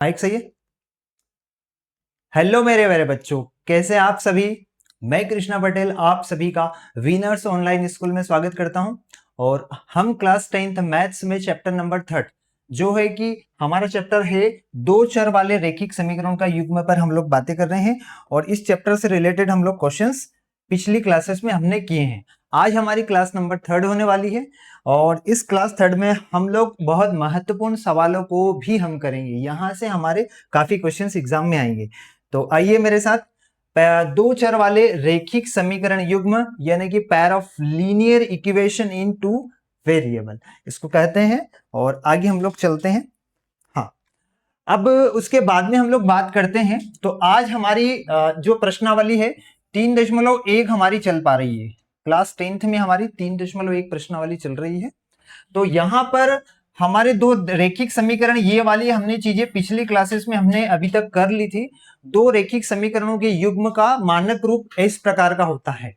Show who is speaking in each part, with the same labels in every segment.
Speaker 1: Mic सही है। Hello मेरे मेरे बच्चों, कैसे आप सभी। मैं कृष्णा पटेल आप सभी का विनर्स ऑनलाइन स्कूल में स्वागत करता हूं। और हम क्लास 10th मैथ्स में चैप्टर नंबर 3 जो है कि हमारा चैप्टर है दो चर वाले रैखिक समीकरणों का युग्म पर हम लोग बातें कर रहे हैं। और इस चैप्टर से रिलेटेड हम लोग क्वेश्चंस पिछली क्लासेस में हमने किए हैं। आज हमारी क्लास नंबर 3 होने वाली है और इस क्लास 3 में हम लोग बहुत महत्वपूर्ण सवालों को भी हम करेंगे। यहां से हमारे काफी क्वेश्चंस एग्जाम में आएंगे। तो आइए मेरे साथ दो चर वाले रैखिक समीकरण युग्म यानी कि pair of linear equation in two variable इसको कहते हैं। और आगे हम लोग चलते हैं। हाँ, अब उसके बाद में हम लोग बात करते हैं। तो आज हमारी जो प्रश्नावली है 3.1 हमारी चल पा रही है। क्लास 10th में हमारी 3.1 प्रश्नावली चल रही है। तो यहां पर हमारे दो रैखिक समीकरण, ये वाली हमने चीजें पिछली क्लासेस में हमने अभी तक कर ली थी। दो रैखिक समीकरणों के युग्म का मानक रूप इस प्रकार का होता है।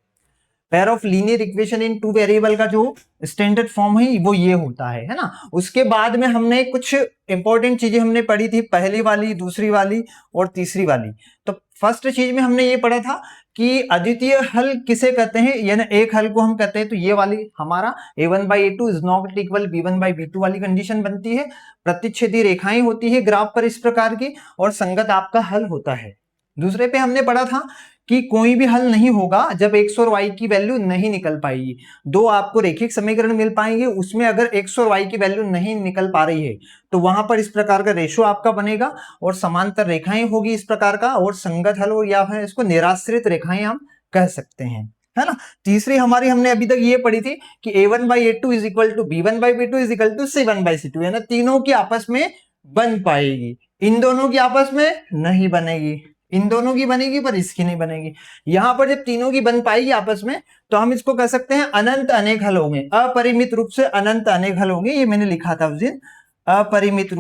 Speaker 1: Pair of linear equation in two variable का जो स्टैंडर्ड फॉर्म है वो ये होता है ना। उसके बाद में हमने कुछ इंपॉर्टेंट चीजें हमने पढ़ी थी, पहली वाली, दूसरी वाली और तीसरी वाली। तो फर्स्ट चीज में हमने ये पढ़ा था कि अद्वितीय हल किसे कहते हैं, यानी एक हल को हम कहते हैं। तो ये वाली हमारा a1/a2 is not equal b1/b2 वाली कंडीशन बनती है। प्रतिच्छेदी रेखाएं होती है ग्राफ पर इस प्रकार की और संगत आपका हल होता है। दूसरे पे हमने पढ़ा था कि कोई भी हल नहीं होगा जब x और y की वैल्यू नहीं निकल पाएगी। दो आपको रैखिक समीकरण मिल पाएंगे, उसमें अगर x और y की वैल्यू नहीं निकल पा रही है तो वहां पर इस प्रकार का रेशो आपका बनेगा और समांतर रेखाएं होगी इस प्रकार का, और संगत हल हो या फिर इसको निराश्रित रेखाएं हम कह सकते हैं, है ना। तीसरी हमारी हमने अभी तक ये पढ़ी थी कि a1/a2 is equal to b1/b2 is equal to c1/c2, है ना। तीनों की आपस में बन पाएगी, इन दोनों की आपस में नहीं बनेगी। इन दोनों की बनेगी पर इसकी नहीं बनेगी। यहां पर जब तीनों की बन पाएगी आपस में तो हम इसको कह सकते हैं अनंत अनेक हल होंगे, अपरिमित रूप से अनंत अनेक हल होंगे। ये मैंने लिखा था उस दिन, अपरिमित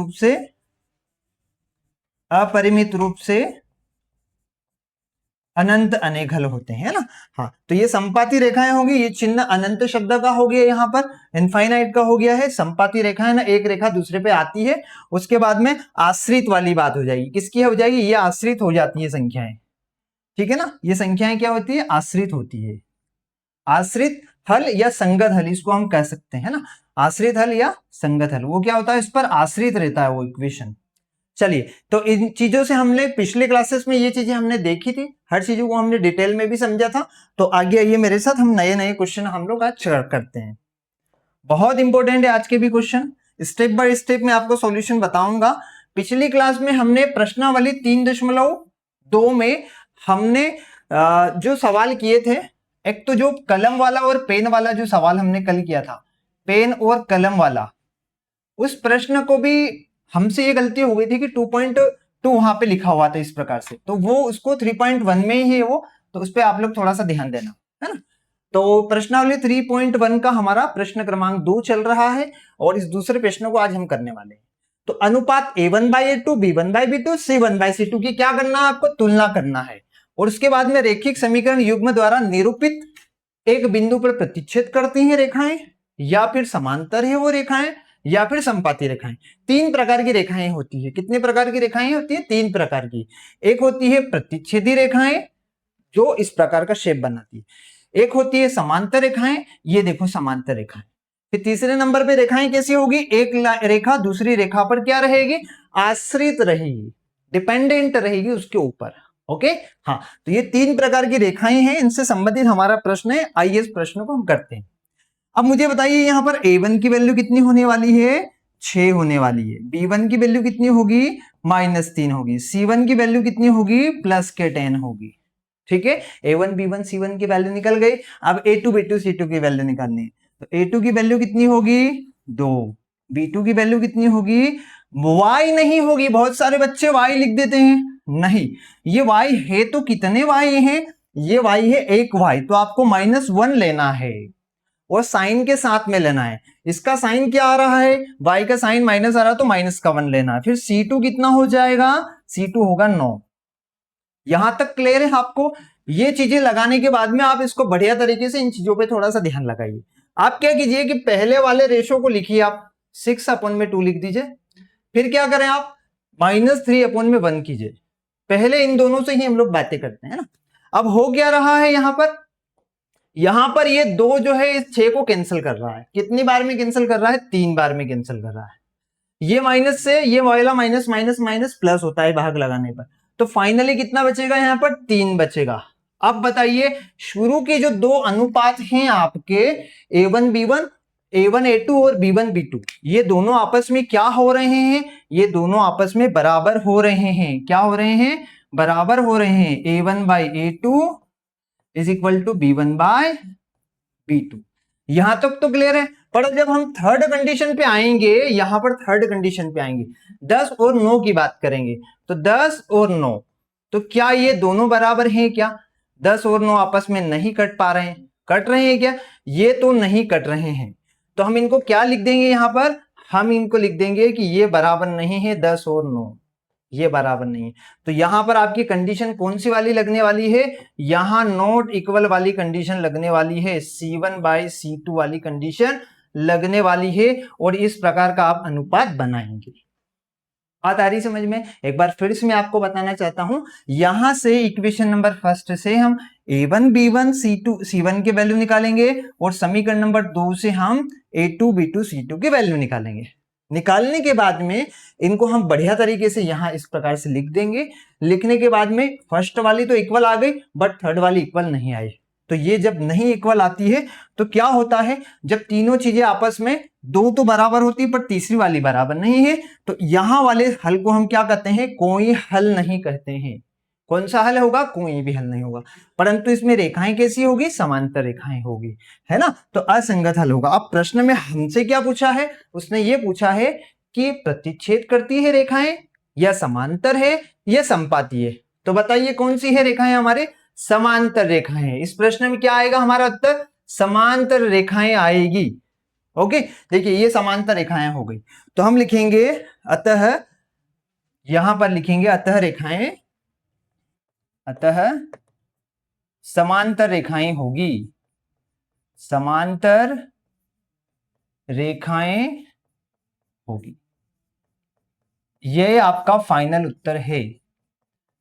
Speaker 1: रूप से अनंत अनेक हल होते हैं ना। हाँ, तो ये संपाती रेखाएं होंगी, ये चिन्ह अनंत शब्द का हो गया, यहाँ पर इनफाइनाइट का हो गया है। संपाती रेखाएं ना, एक रेखा दूसरे पे आती है, उसके बाद में आश्रित वाली बात हो जाएगी। किसकी हो जाएगी, ये आश्रित हो जाती है संख्याएं, ठीक है ना। ये संख्याएं क्या होती है, आश्रित होती है। आश्रित हल या संगत हल इसको हम कह सकते हैं ना। आश्रित हल या संगत हल वो क्या होता है, इस पर आश्रित रहता है वो इक्वेशन। चलिए, तो इन चीजों से हमने पिछले क्लासेस में ये चीजें हमने देखी थी, हर चीजों को हमने डिटेल में भी समझा था। तो आगे आइए मेरे साथ, हम नए नए क्वेश्चन हम लोग आज करते हैं। बहुत इंपॉर्टेंट है आज के भी क्वेश्चन, स्टेप बाय स्टेप में आपको सॉल्यूशन बताऊंगा। पिछली क्लास में हमने प्रश्नावली 3.2 में हमने जो सवाल किए थे, एक तो जो कलम वाला और पेन वाला जो सवाल हमने कल किया था, पेन और कलम वाला, उस प्रश्न को भी हमसे ये गलती हो गई थी कि 2.2 वहां पे लिखा हुआ था इस प्रकार से, तो वो उसको 3.1 में ही है वो, तो उस पर आप लोग थोड़ा सा ध्यान देना, है ना। तो प्रश्नावली 3.1 का हमारा प्रश्न क्रमांक 2 चल रहा है और इस दूसरे प्रश्न को आज हम करने वाले हैं। तो अनुपात a1/a2 b1/b2 c1/c2 की क्या करना है, आपको तुलना करना है। और उसके बाद में रैखिक समीकरण युग्म द्वारा निरूपित एक बिंदु पर प्रतिच्छेद करती हैं रेखाएं, या फिर समांतर है वो रेखाएं, या फिर संपाती रेखाएं। तीन प्रकार की रेखाएं होती है। कितने प्रकार की रेखाएं होती है, तीन प्रकार की। एक होती है प्रतिच्छेदी रेखाएं जो इस प्रकार का शेप बनाती है, एक होती है समांतर रेखाएं, ये देखो समांतर रेखाएं। फिर तीसरे नंबर पे रेखाएं कैसी होगी, एक रेखा दूसरी रेखा पर क्या रहेगी, आश्रित रहेगी, डिपेंडेंट रहेगी उसके ऊपर। ओके, हाँ, तो ये तीन प्रकार की रेखाएं हैं, इनसे संबंधित हमारा प्रश्न है। आइए इस प्रश्न को हम करते हैं। अब मुझे बताइए यहाँ पर a1 की वैल्यू कितनी होने वाली है, 6 होने वाली है। b1 की वैल्यू कितनी होगी, -3 होगी। c1 की वैल्यू कितनी होगी, +10 होगी। ठीक है, a1 b1 c1 की वैल्यू निकल गई। अब a2 b2 c2 की वैल्यू निकालनी है। तो a2 की वैल्यू कितनी होगी, 2। b2 की वैल्यू कितनी होगी, y नहीं होगी। बहुत सारे बच्चे y लिख देते हैं, नहीं, ये y है तो कितने y हैं, ये y है एक y, तो आपको -1 लेना है और साइन के साथ में लेना है। इसका साइन क्या आ रहा है, y का साइन माइनस आ रहा है तो -1 लेना है। फिर c2 कितना हो जाएगा, c2 होगा 9। यहां तक क्लियर है आपको। ये चीजें लगाने के बाद में आप इसको बढ़िया तरीके से इन चीजों पे थोड़ा सा ध्यान लगाइए। आप क्या कीजिए कि पहले वाले रेशो को लिखिए, आप 6/2 लिख दीजिए। फिर क्या करें आप, -3/1 कीजिए, पहले इन दोनों से ही हम लोग बातें करते हैं ना। अब हो क्या रहा है यहां पर ये 2 जो है इस 6 को कैंसिल कर रहा है। कितनी बार में कैंसिल कर रहा है? 3 बार में कैंसिल कर रहा है। ये माइनस से ये वाला माइनस माइनस माइनस प्लस होता है भाग लगाने पर। तो फाइनली कितना बचेगा? यहां पर 3 बचेगा। अब बताइए, शुरू के जो 2 अनुपात हैं आपके A1B1, A1A2 और B1B2, ये दोनों आपस में क्या हो रहे हैं? ये दोनों आपस में बराबर हो रहे हैं। क्या हो रहे हैं? बराबर हो रहे हैं। A1/A2 is equal to B1/B2। यहां तक तो क्लियर है। पर जब हम थर्ड कंडीशन पे आएंगे, यहां पर थर्ड कंडीशन पे आएंगे, 10 और 9 की बात करेंगे, तो 10 और 9, तो क्या ये दोनों बराबर हैं? क्या 10 और 9 आपस में नहीं कट पा रहे हैं? कट रहे हैं क्या? ये तो नहीं कट रहे हैं। तो हम इनको क्या लिख देंगे? यहां पर हम इनको लिख देंगे कि ये बराबर नहीं है, 10 और 9 ये बराबर नहीं है। तो यहां पर आपकी कंडीशन कौन सी वाली लगने वाली है? यहां नॉट इक्वल वाली कंडीशन लगने वाली है, C1/C2 वाली कंडीशन लगने वाली है। और इस प्रकार का आप अनुपात बनाएंगे। बात आ रही समझ में? एक बार फिर से मैं आपको बताना चाहता हूं, यहां से इक्वेशन नंबर फर्स्ट से हम A1B1 C1 के वैल्यू निकालेंगे और समीकरण नंबर 2 से हम A2B2 C2 की वैल्यू निकालेंगे। निकालने के बाद में इनको हम बढ़िया तरीके से यहां इस प्रकार से लिख देंगे। लिखने के बाद में फर्स्ट वाली तो इक्वल आ गई, बट थर्ड वाली इक्वल नहीं आई। तो ये जब नहीं इक्वल आती है तो क्या होता है? जब तीनों चीजें आपस में 2 तो बराबर होती है पर तीसरी वाली बराबर नहीं है, तो यहां वाले हल को हम क्या कहते हैं? कोई हल नहीं कहते हैं। कौन सा हल होगा? कोई भी हल नहीं होगा। परंतु इसमें रेखाएं कैसी होगी? समांतर रेखाएं होगी, है ना। तो असंगत हल होगा। अब प्रश्न में हमसे क्या पूछा है? उसने ये पूछा है कि प्रतिच्छेद करती है रेखाएं, या समांतर है, या संपाती है। तो बताइए कौन सी है रेखाएं? हमारे समांतर रेखाएं। इस प्रश्न में क्या आएगा हमारा उत्तर? समांतर रेखाएं आएगी। ओके, देखिए ये समांतर रेखाएं हो गई। तो हम लिखेंगे अतः, यहां पर लिखेंगे अतः समांतर रेखाएं होगी। समांतर रेखाएं होगी, ये आपका फाइनल उत्तर है।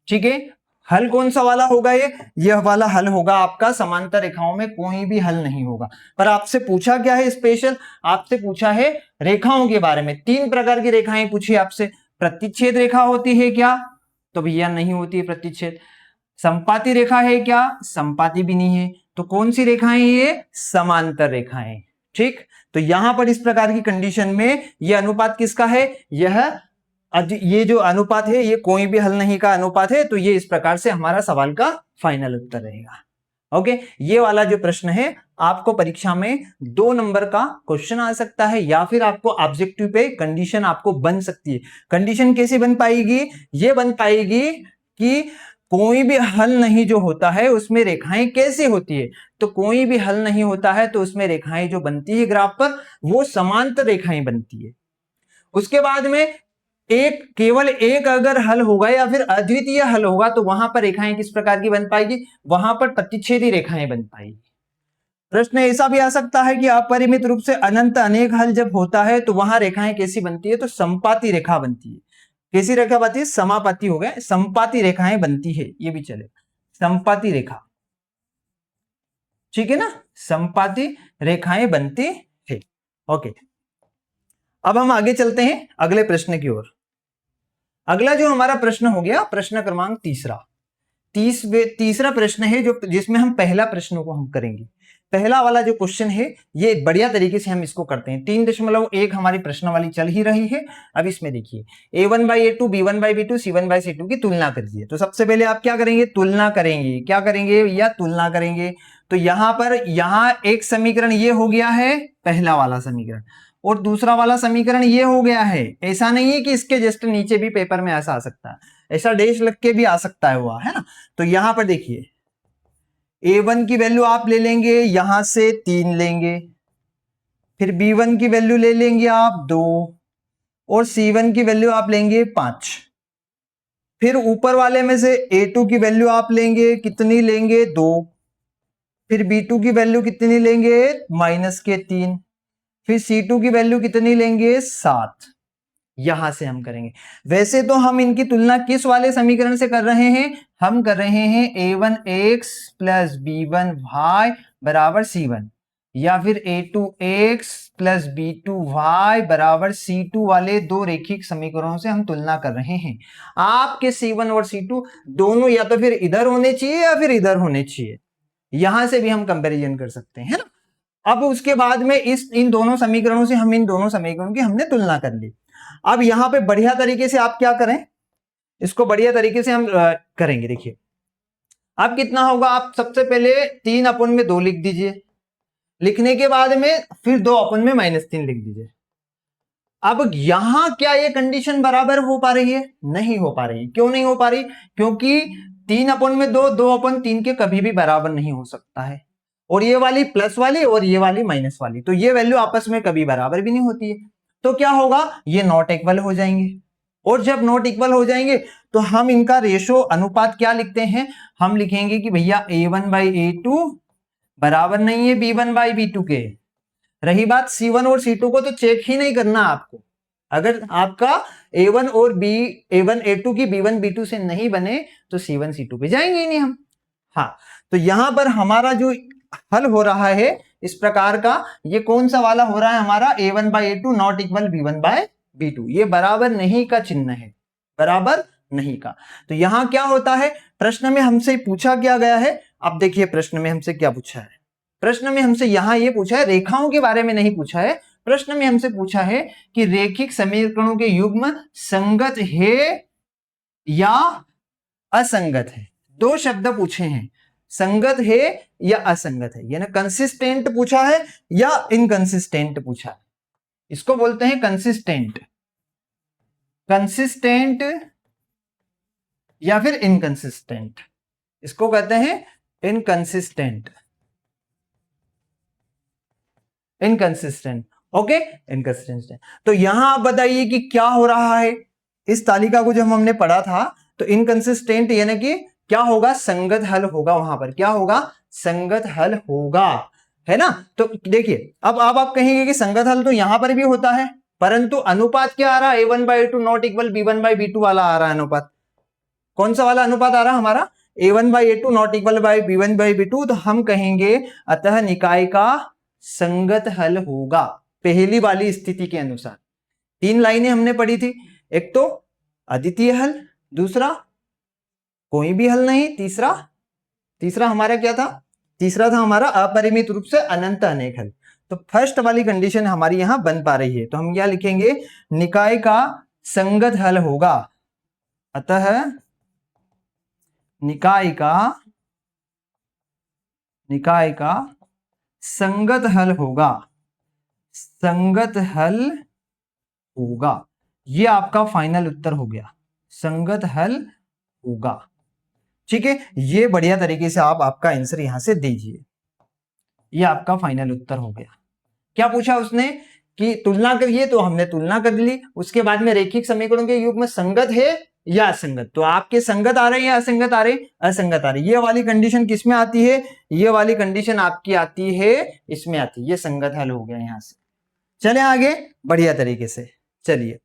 Speaker 1: ठीक है, हल कौन सा वाला होगा? यह वाला हल होगा आपका। समांतर रेखाओं में कोई भी हल नहीं होगा। पर आपसे पूछा क्या है स्पेशल? आपसे पूछा है रेखाओं के बारे में। 3 प्रकार की रेखाएं पूछी आपसे। प्रतिच्छेद रेखा होती है क्या? तो भैया नहीं होती है प्रतिच्छेद। संपाती रेखा है क्या? संपाती भी नहीं है। तो कौन सी रेखाएं? ये समांतर रेखाएं। ठीक, तो यहां पर इस प्रकार की कंडीशन में यह अनुपात किसका है? ये जो अनुपात है ये कोई भी हल नहीं का अनुपात है। तो ये इस प्रकार से हमारा सवाल का फाइनल उत्तर रहेगा। ओके, ये वाला जो प्रश्न है आपको परीक्षा में 2 नंबर का क्वेश्चन आ सकता है, या फिर आपको ऑब्जेक्टिव पे कंडीशन आपको बन सकती है। कंडीशन कैसे बन पाएगी? ये बन पाएगी कि कोई भी हल नहीं जो होता है उसमें रेखाएं कैसी होती है। तो कोई भी हल नहीं होता है तो उसमें रेखाएं जो बनती है ग्राफ पर, वो समांतर रेखाएं बनती है। उसके बाद में केवल एक अगर हल होगा या फिर अद्वितीय हल होगा, तो वहां पर रेखाएं किस प्रकार की बन पाएगी? वहां पर प्रतिच्छेदी रेखाएं बन पाएगी। प्रश्न ऐसा भी आ सकता है कि अपरिमित रूप से अनंत अनेक हल जब होता है तो वहां रेखाएं कैसी बनती है? तो संपाती रेखा बनती है। कैसी रेखा बनती है? समापाती हो गए, संपाती रेखाएं बनती है, ये भी चले। संपाती रेखा, ठीक है ना, संपाती रेखाएं बनती है। ओके, अब हम आगे चलते हैं अगले प्रश्न की ओर। अगला जो हमारा प्रश्न हो गया प्रश्न क्रमांक तीसरा प्रश्न है जो जिसमें हम पहला प्रश्न को हम करेंगे। पहला वाला जो क्वेश्चन है ये बढ़िया तरीके से हम इसको करते हैं। 3.1 हमारी प्रश्नावली चल ही रही है। अब इसमें देखिए A1/A2 B1/B2 C1/C2 की तुलना करिए। तो सबसे पहले आप क्या करेंगे? तुलना करेंगे। क्या करेंगे? या तुलना करेंगे। तो यहां एक समीकरण ये हो गया है, पहला वाला समीकरण, और दूसरा वाला समीकरण ये हो गया है। ऐसा नहीं है कि इसके जस्ट नीचे भी पेपर में ऐसा आ सकता है, ऐसा डैश लग के भी आ सकता है, हुआ है ना। तो यहां पर देखिए A1 की वैल्यू आप ले लेंगे यहां से 3 लेंगे, फिर B1 की वैल्यू ले लेंगे आप 2, और C1 की वैल्यू आप लेंगे 5। फिर ऊपर वाले में से A2 की वैल्यू आप लेंगे, कितनी लेंगे? 2। फिर B2 की वैल्यू कितनी लेंगे? -3। फिर C2 की वैल्यू कितनी लेंगे? 7। यहां से हम करेंगे। वैसे तो हम इनकी तुलना किस वाले समीकरण से कर रहे हैं, हम कर रहे हैं a1x प्लस b1y बराबर c1, या फिर a2x प्लस b2y बराबर c2 वाले दो रेखिक समीकरणों से हम तुलना कर रहे हैं। आपके c1 और c2 दोनों या तो फिर इधर होने चाहिए या फिर इधर होने चाहिए, यहां से भी हम कंपैरिजन कर सकते हैं, है ना। अब उसके बाद में इन दोनों समीकरणों से हम इन दोनों समीकरणों की हमने तुलना कर ली। अब यहां पे बढ़िया तरीके से आप क्या करें, इसको बढ़िया तरीके से हम करेंगे। देखिए अब कितना होगा, आप सबसे पहले 3/2 लिख दीजिए, लिखने के बाद में फिर 2/-3 लिख दीजिए। अब यहां क्या ये कंडीशन बराबर हो पा रही है, नहीं हो पा रही। क्यों नहीं हो पा रही, क्योंकि 3/2 2/3 के कभी भी बराबर नहीं हो सकता है, और ये वाली प्लस वाली और ये वाली माइनस वाली, तो ये वैल्यू आपस में कभी बराबर भी नहीं होती है। तो क्या होगा, ये नॉट इक्वल हो जाएंगे, और जब नॉट इक्वल हो जाएंगे तो हम इनका रेशो अनुपात क्या लिखते हैं, हम लिखेंगे कि भैया a1/a2 बराबर नहीं है b1/b2 के। रही बात C1 और C2 को, तो चेक ही नहीं करना आपको। अगर आपका A1 और A1 A2 की B1 B2 से नहीं बने तो C1 C2 पे जाएंगे ही नहीं हम। हाँ, तो यहां पर हमारा जो हल हो रहा है इस प्रकार का, ये कौन सा वाला हो रहा है हमारा, A1/A2 नॉट इक्वल B1/B2, ये बराबर नहीं का चिन्ह है, बराबर नहीं का। तो यहां क्या होता है, प्रश्न में हमसे पूछा क्या गया है, अब देखिए प्रश्न में हमसे क्या पूछा है। प्रश्न में हमसे यहां ये पूछा है, रेखाओं के बारे में नहीं पूछा है, प्रश्न में हमसे पूछा है कि रेखिक समीकरणों के युग्म संगत है या असंगत है। दो शब्द पूछे हैं, संगत है या असंगत है, यानी कंसिस्टेंट पूछा है या इनकंसिस्टेंट पूछा है। इसको बोलते हैं कंसिस्टेंट, कंसिस्टेंट या फिर इनकंसिस्टेंट, इसको कहते हैं इनकंसिस्टेंट, इनकंसिस्टेंट। Okay, inconsistent. तो यहां आप बताइए कि क्या हो रहा है, इस तालिका को जब हमने पढ़ा था तो इनकंसिस्टेंट यानी कि क्या होगा, संगत हल होगा, वहां पर क्या होगा, संगत हल होगा, है ना। तो देखिए अब आप कहेंगे कि संगत हल तो यहां पर भी होता है, परंतु अनुपात क्या आ रहा है, a1/a2 नॉट इक्वल b1/b2 वाला आ रहा है अनुपात। कौन सा वाला अनुपात आ रहा है हमारा, a1/a2 नॉट इक्वल b1/b2, तो हम कहेंगे अतः निकाय का संगत हल होगा, पहली वाली स्थिति के अनुसार। 3 लाइनें हमने पढ़ी थी, एक तो अद्वितीय हल, दूसरा कोई भी हल नहीं, तीसरा हमारा क्या था, तीसरा था हमारा अपरिमित रूप से अनंत अनेक हल। तो फर्स्ट वाली कंडीशन हमारी यहां बन पा रही है, तो हम क्या लिखेंगे, निकाय का संगत हल होगा, अतः निकाय का संगत हल होगा, संगत हल होगा, ये आपका फाइनल उत्तर हो गया, संगत हल होगा। ठीक है, ये बढ़िया तरीके से आप आपका आंसर यहां से दीजिए, ये आपका फाइनल उत्तर हो गया। क्या पूछा उसने कि तुलना करिए, तो हमने तुलना कर ली, उसके बाद में रेखिक समीकरणों के युग्म संगत है या असंगत, तो आपके संगत आ रहे हैं या असंगत आ रहे, असंगत आ रहे। ये वाली कंडीशन किस में आती है, ये वाली कंडीशन आपकी आती है इसमें आती है, ये संगत हल हो गया यहां से। चले आगे बढ़िया तरीके से, चलिए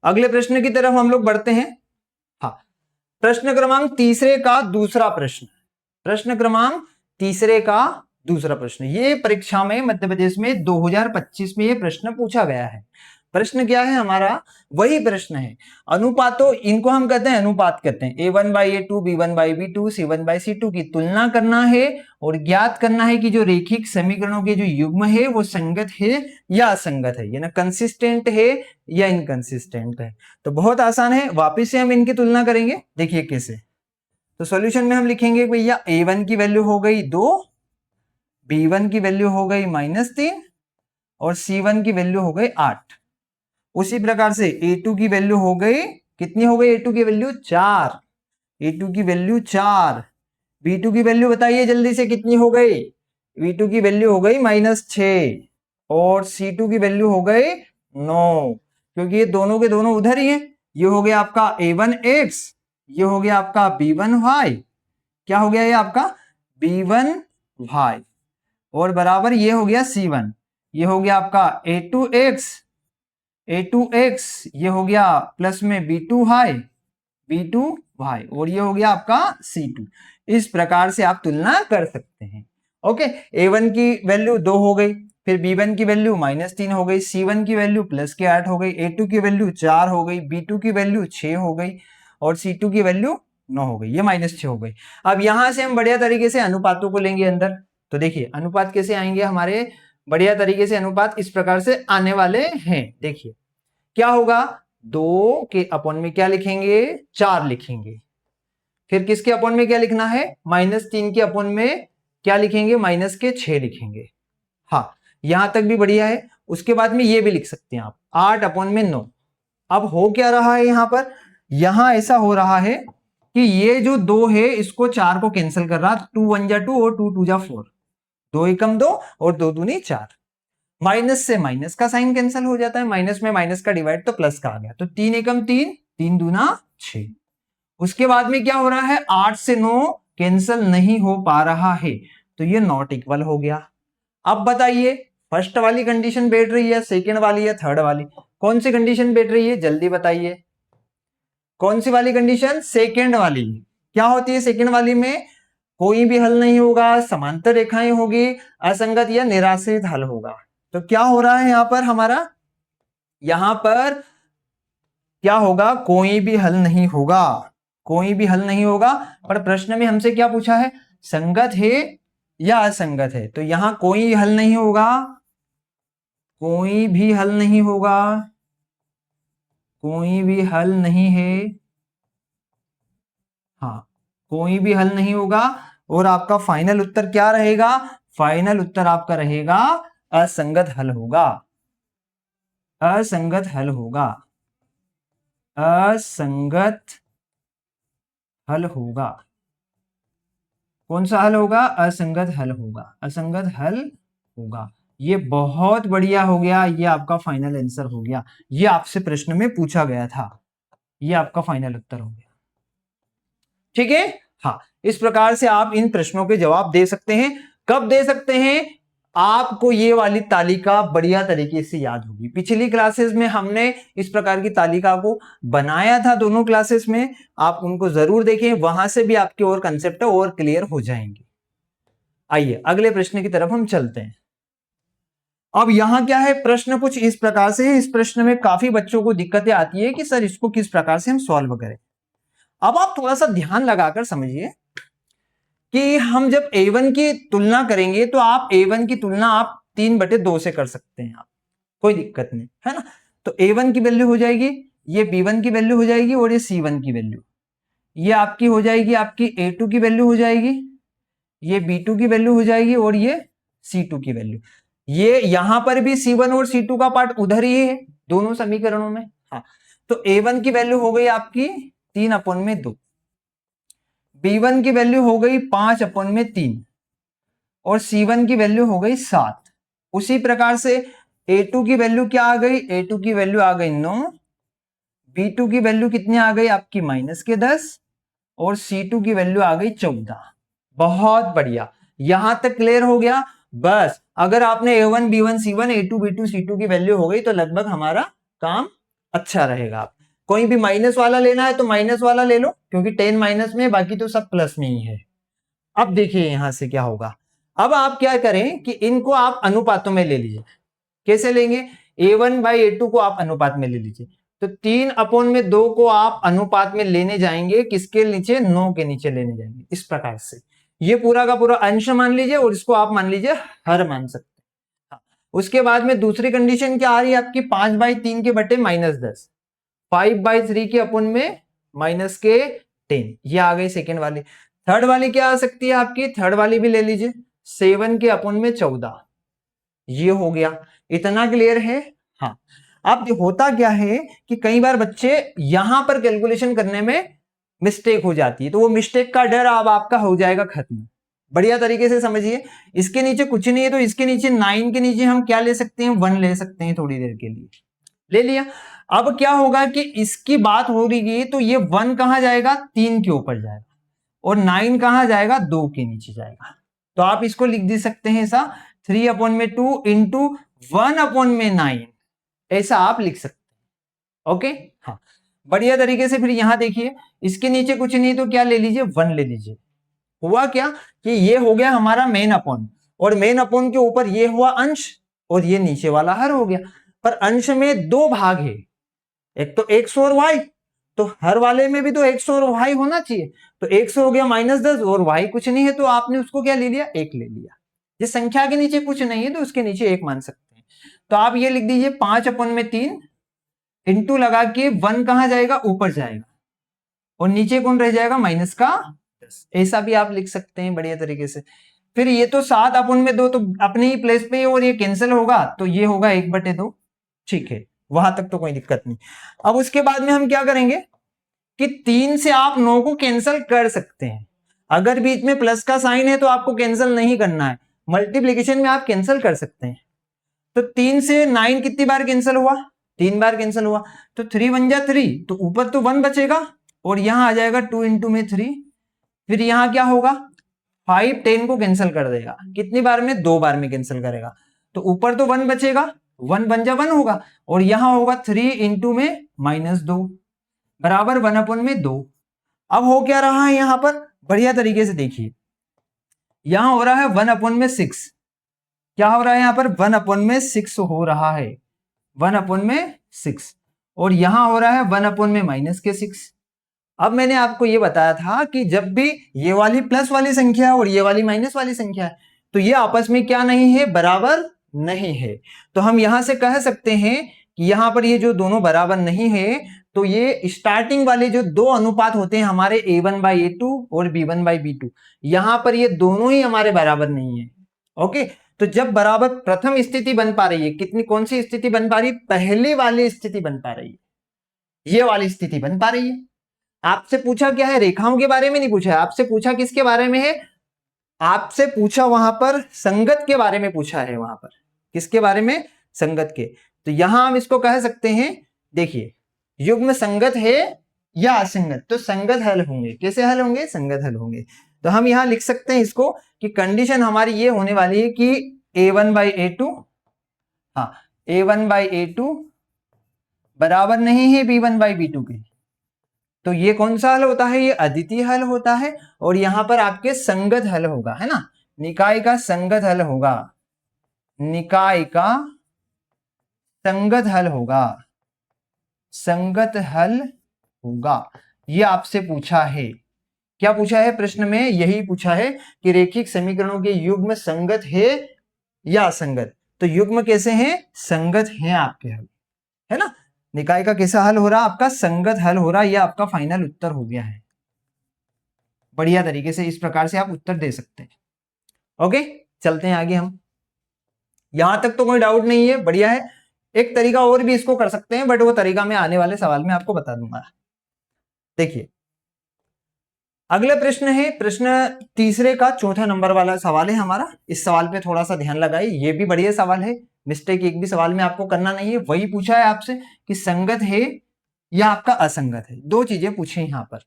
Speaker 1: अगले प्रश्न की तरफ हम लोग बढ़ते हैं। हाँ, प्रश्न क्रमांक तीसरे का दूसरा प्रश्न, प्रश्न क्रमांक तीसरे का दूसरा प्रश्न, ये परीक्षा में मध्य प्रदेश में 2025 में ये प्रश्न पूछा गया है। प्रश्न क्या है हमारा, वही प्रश्न है, अनुपातों, इनको हम कहते हैं अनुपात कहते हैं, a1/a2 b1/b2 c1/c2 की तुलना करना है और ज्ञात करना है कि जो रेखिक समीकरणों के जो युग्म है वो संगत है या असंगत है, यानी कंसिस्टेंट है या इनकंसिस्टेंट है। तो बहुत आसान है, वापिस से हम इनकी तुलना करेंगे, देखिए कैसे। तो सॉल्यूशन में हम लिखेंगे भैया a1 की वैल्यू हो गई 2, b1 की वैल्यू हो गई -3 और c1 की वैल्यू हो गई 8। उसी प्रकार से a2 की वैल्यू हो गई, कितनी हो गई a2 की वैल्यू 4, a2 की वैल्यू 4, b2 की वैल्यू बताइए जल्दी से कितनी हो गई, b2 की वैल्यू हो गई -6 और c2 की वैल्यू हो गई 9, क्योंकि ये दोनों के दोनों उधर ही है। ये हो गया आपका a1x, ये हो गया आपका b1y, क्या हो गया ये आपका b1y, और बराबर ये हो गया c1, ये हो गया आपका a2x, a2x ये हो गया प्लस में b2y और ये हो गया आपका c2। इस प्रकार से आप तुलना कर सकते हैं। ओके, a1 की वैल्यू 2 हो गई, फिर b1 की वैल्यू -3 हो गई, c1 की वैल्यू प्लस के 8 हो गई, a2 की वैल्यू 4 हो गई, b2 की वैल्यू 6 हो गई और c2 की वैल्यू 9 हो गई, ये -6 हो गई। अब यहां से हम बढ़िया तरीके से अनुपातों को लेंगे अंदर। तो देखिए अनुपात कैसे आएंगे हमारे, बढ़िया तरीके से अनुपात इस प्रकार से आने वाले हैं। देखिए क्या होगा, 2 के अपॉन में क्या लिखेंगे, 4 लिखेंगे। फिर किसके अपॉन में क्या लिखना है, -3 के अपॉन में क्या लिखेंगे, -6 लिखेंगे। हाँ, यहां तक भी बढ़िया है। उसके बाद में ये भी लिख सकते हैं आप 8 अपॉन में 9। अब हो क्या रहा है यहां पर, यहां ऐसा हो रहा है कि ये जो 2 है इसको 4 को कैंसिल कर रहा, 2 1 जा 2 और 2 2 जा 4, 2 एकम 2 और 2 दूनी 4। माइनस से माइनस का साइन कैंसिल हो जाता है, माइनस में माइनस का डिवाइड तो प्लस का आ गया, तो 3 एकम 3, 3 दूना 6। उसके बाद में क्या हो रहा है, 8 से 9 कैंसिल नहीं हो पा रहा है, तो ये नॉट इक्वल हो गया। अब बताइए फर्स्ट वाली कंडीशन बैठ रही है, सेकेंड वाली या थर्ड वाली, कौन सी कंडीशन बैठ रही है, जल्दी बताइए। कौन सी वाली कंडीशन, सेकेंड वाली। क्या होती है सेकेंड वाली में, कोई भी हल नहीं होगा, समांतर रेखाएं होगी, असंगत या निराश्रित हल होगा। तो क्या हो रहा है यहां पर हमारा, यहां पर क्या होगा, कोई भी हल नहीं होगा, कोई भी हल नहीं होगा। पर प्रश्न में हमसे क्या पूछा है, संगत है या असंगत है, तो यहां कोई हल नहीं होगा, कोई भी हल नहीं होगा, कोई भी हल नहीं है। हाँ, कोई भी हल नहीं होगा और आपका फाइनल उत्तर क्या रहेगा, फाइनल उत्तर आपका रहेगा असंगत हल होगा, असंगत हल होगा, असंगत हल होगा। कौन सा हल होगा, असंगत हल होगा, असंगत हल होगा। ये बहुत बढ़िया हो गया, ये आपका फाइनल आंसर हो गया, ये आपसे प्रश्न में पूछा गया था, ये आपका फाइनल उत्तर हो गया। ठीक है, हाँ, इस प्रकार से आप इन प्रश्नों के जवाब दे सकते हैं। कब दे सकते हैं, आपको ये वाली तालिका बढ़िया तरीके से याद होगी। पिछली क्लासेस में हमने इस प्रकार की तालिका को बनाया था, दोनों क्लासेस में, आप उनको जरूर देखें, वहां से भी आपके और कंसेप्ट और क्लियर हो जाएंगे। आइए अगले प्रश्न की तरफ हम चलते हैं। अब यहां क्या है, प्रश्न कुछ इस प्रकार से है। इस प्रश्न में काफी बच्चों को दिक्कतें आती है कि सर इसको किस प्रकार से हम सॉल्व करें। अब आप थोड़ा सा ध्यान लगाकर समझिए कि हम जब a1 की तुलना करेंगे तो आप a1 की तुलना आप 3/2 से कर सकते हैं, आप कोई दिक्कत नहीं है ना। तो a1 की वैल्यू हो जाएगी, ये b1 की वैल्यू हो जाएगी और ये c1 की वैल्यू, ये आपकी हो जाएगी, आपकी a2 की वैल्यू हो जाएगी, ये b2 की वैल्यू हो जाएगी और ये c2 की वैल्यू। ये यहां पर भी c1 और c2 का पार्ट उधर ही है दोनों समीकरणों में। हाँ, तो a1 की वैल्यू हो गई आपकी 3/2, b1 की वैल्यू हो गई 5/3 और c1 की वैल्यू हो गई 7। उसी प्रकार से a2 की वैल्यू क्या आ गई, a2 की वैल्यू आ गई 9, b2 की वैल्यू कितनी आ गई आपकी -10 और c2 की वैल्यू आ गई 14। बहुत बढ़िया, यहां तक क्लियर हो गया। बस अगर आपने a1 b1 c1 a2 b2 c2 की वैल्यू हो गई तो लगभग हमारा काम अच्छा रहेगा। कोई भी माइनस वाला लेना है तो माइनस वाला ले लो, क्योंकि 10 माइनस में, बाकी तो सब प्लस में ही है। अब देखिए यहां से क्या होगा, अब आप क्या करें कि इनको आप अनुपातों में ले लीजिए। कैसे लेंगे, a1/a2 को आप अनुपात में ले लीजिए, तो 3/2 को आप अनुपात में लेने जाएंगे, किसके नीचे, 9 के नीचे लेने जाएंगे। इस प्रकार से ये पूरा का पूरा अंश मान लीजिए और इसको आप मान लीजिए हर मान सकते हैं। हाँ। उसके बाद में दूसरी कंडीशन क्या आ रही है आपकी, 5/3 के बटे -10, 5/3 के अपन में -10, ये आ गई सेकेंड वाली। थर्ड वाली क्या आ सकती है आपकी, थर्ड वाली भी ले लीजिए, 7 के अपन में 14, ये हो गया। इतना क्लियर है। हाँ, अब होता क्या है कि कई बार बच्चे यहां पर कैलकुलेशन करने में मिस्टेक हो जाती है, तो वो मिस्टेक का डर अब आपका हो जाएगा खत्म। बढ़िया तरीके से समझिए, इसके नीचे कुछ नहीं है तो इसके नीचे 9 के नीचे हम क्या ले सकते हैं, 1 ले सकते हैं, थोड़ी देर के लिए ले लिया। अब क्या होगा कि इसकी बात हो रही है तो ये 1 कहां जाएगा, 3 के ऊपर जाएगा और 9 कहां जाएगा, 2 के नीचे जाएगा। तो आप इसको लिख दे सकते हैं ऐसा, 3/2 इंटू 1/9, ऐसा आप लिख सकते हैं। ओके। हाँ, बढ़िया तरीके से फिर यहां देखिए, इसके नीचे कुछ नहीं तो क्या ले लीजिए, 1 ले लीजिए। हुआ क्या कि ये हो गया हमारा मेन अपॉन, और मेन अपॉन के ऊपर ये हुआ अंश, और ये नीचे वाला हर हो गया। पर अंश में दो भाग है, एक तो x और y, तो हर वाले में भी तो x और y होना चाहिए। तो x हो गया -10 और y कुछ नहीं है, तो आपने उसको क्या ले लिया, 1 ले लिया। जिस संख्या के नीचे कुछ नहीं है तो उसके नीचे 1 मान सकते हैं। तो आप ये लिख दीजिए 5/3 इंटू लगा के 1 कहां जाएगा, ऊपर जाएगा, और नीचे कौन रह जाएगा, -10। ऐसा भी आप लिख सकते हैं बढ़िया तरीके से। फिर ये तो 7/2 तो अपने ही प्लेस पे, और ये कैंसिल होगा तो ये होगा 1/2। ठीक है, वहां तक तो कोई दिक्कत नहीं। अब उसके बाद में हम क्या करेंगे कि 3 से आप 9 को कैंसिल कर सकते हैं। अगर बीच में प्लस का साइन है तो आपको कैंसिल नहीं करना है, मल्टीप्लीकेशन में आप कैंसिल कर सकते हैं। तो 3 से 9 कितनी बार कैंसिल हुआ, 3 बार कैंसिल हुआ। तो 3 1 जा 3, तो ऊपर तो 1 बचेगा, और यहां आ जाएगा 2 इंटू में 3। फिर यहां क्या होगा, 5 10 को कैंसिल कर देगा, कितनी बार में, 2 बार में कैंसिल करेगा। तो ऊपर तो 1 बचेगा, 1 1 जा 1 होगा, और यहां होगा 3 इंटू में -2 बराबर 1/2। अब हो क्या रहा है यहां पर, बढ़िया तरीके से देखिए, यहां हो रहा है 1/6। क्या हो रहा है यहां पर, 1/6 हो रहा है, 1/6। और यहां हो रहा है 1/-6। अब मैंने आपको ये बताया था कि जब भी ये वाली प्लस वाली संख्या है और ये वाली माइनस वाली संख्या है, तो ये आपस में क्या नहीं है, बराबर नहीं है। तो हम यहां से कह सकते हैं कि यहां पर ये जो दोनों बराबर नहीं है, तो ये स्टार्टिंग वाले जो दो अनुपात होते हैं हमारे a1/a2 और b1/b2, यहां पर ये दोनों ही हमारे बराबर नहीं है। ओके, तो जब बराबर प्रथम स्थिति बन पा रही है, कितनी, कौन सी स्थिति बन पा रही है, पहली वाली स्थिति बन पा रही है, ये वाली स्थिति बन पा रही है। आपसे पूछा क्या है, रेखाओं के बारे में नहीं पूछा है, आपसे पूछा किसके बारे में है, आपसे पूछा वहां पर संगत के बारे में पूछा है, वहां पर किसके बारे में, संगत के। तो यहां हम इसको कह सकते हैं, देखिए युग्म संगत है या असंगत, तो संगत हल होंगे। कैसे हल होंगे, संगत हल होंगे। तो हम यहां लिख सकते हैं इसको कि कंडीशन हमारी ये होने वाली है कि a1/a2, हाँ a1/a2 बराबर नहीं है b1/b2 के। तो ये कौन सा हल होता है, ये अद्वितीय हल होता है, और यहां पर आपके संगत हल होगा, है ना, निकाय का संगत हल होगा, निकाय का संगत हल होगा, संगत हल होगा। ये आपसे पूछा है, क्या पूछा है प्रश्न में, यही पूछा है कि रेखिक समीकरणों के युग्म संगत है या असंगत। तो युग्म कैसे हैं, संगत हैं आपके हल, है ना। निकाय का कैसा हल हो रहा, आपका संगत हल हो रहा, ये आपका फाइनल उत्तर हो गया है। बढ़िया तरीके से इस प्रकार से आप उत्तर दे सकते हैं। ओके, चलते हैं आगे हम, यहां तक तो कोई डाउट नहीं है, बढ़िया है। एक तरीका और भी इसको कर सकते हैं, बट वो तरीका मैं आने वाले सवाल में आपको बता दूंगा। देखिए अगला प्रश्न है, प्रश्न तीसरे का चौथा नंबर वाला सवाल है हमारा। इस सवाल पे थोड़ा सा ध्यान लगाइए, ये भी बढ़िया सवाल है, मिस्टेक एक भी सवाल में आपको करना नहीं है। वही पूछा है आपसे कि संगत है या आपका असंगत है, दो चीजें पूछी यहाँ पर,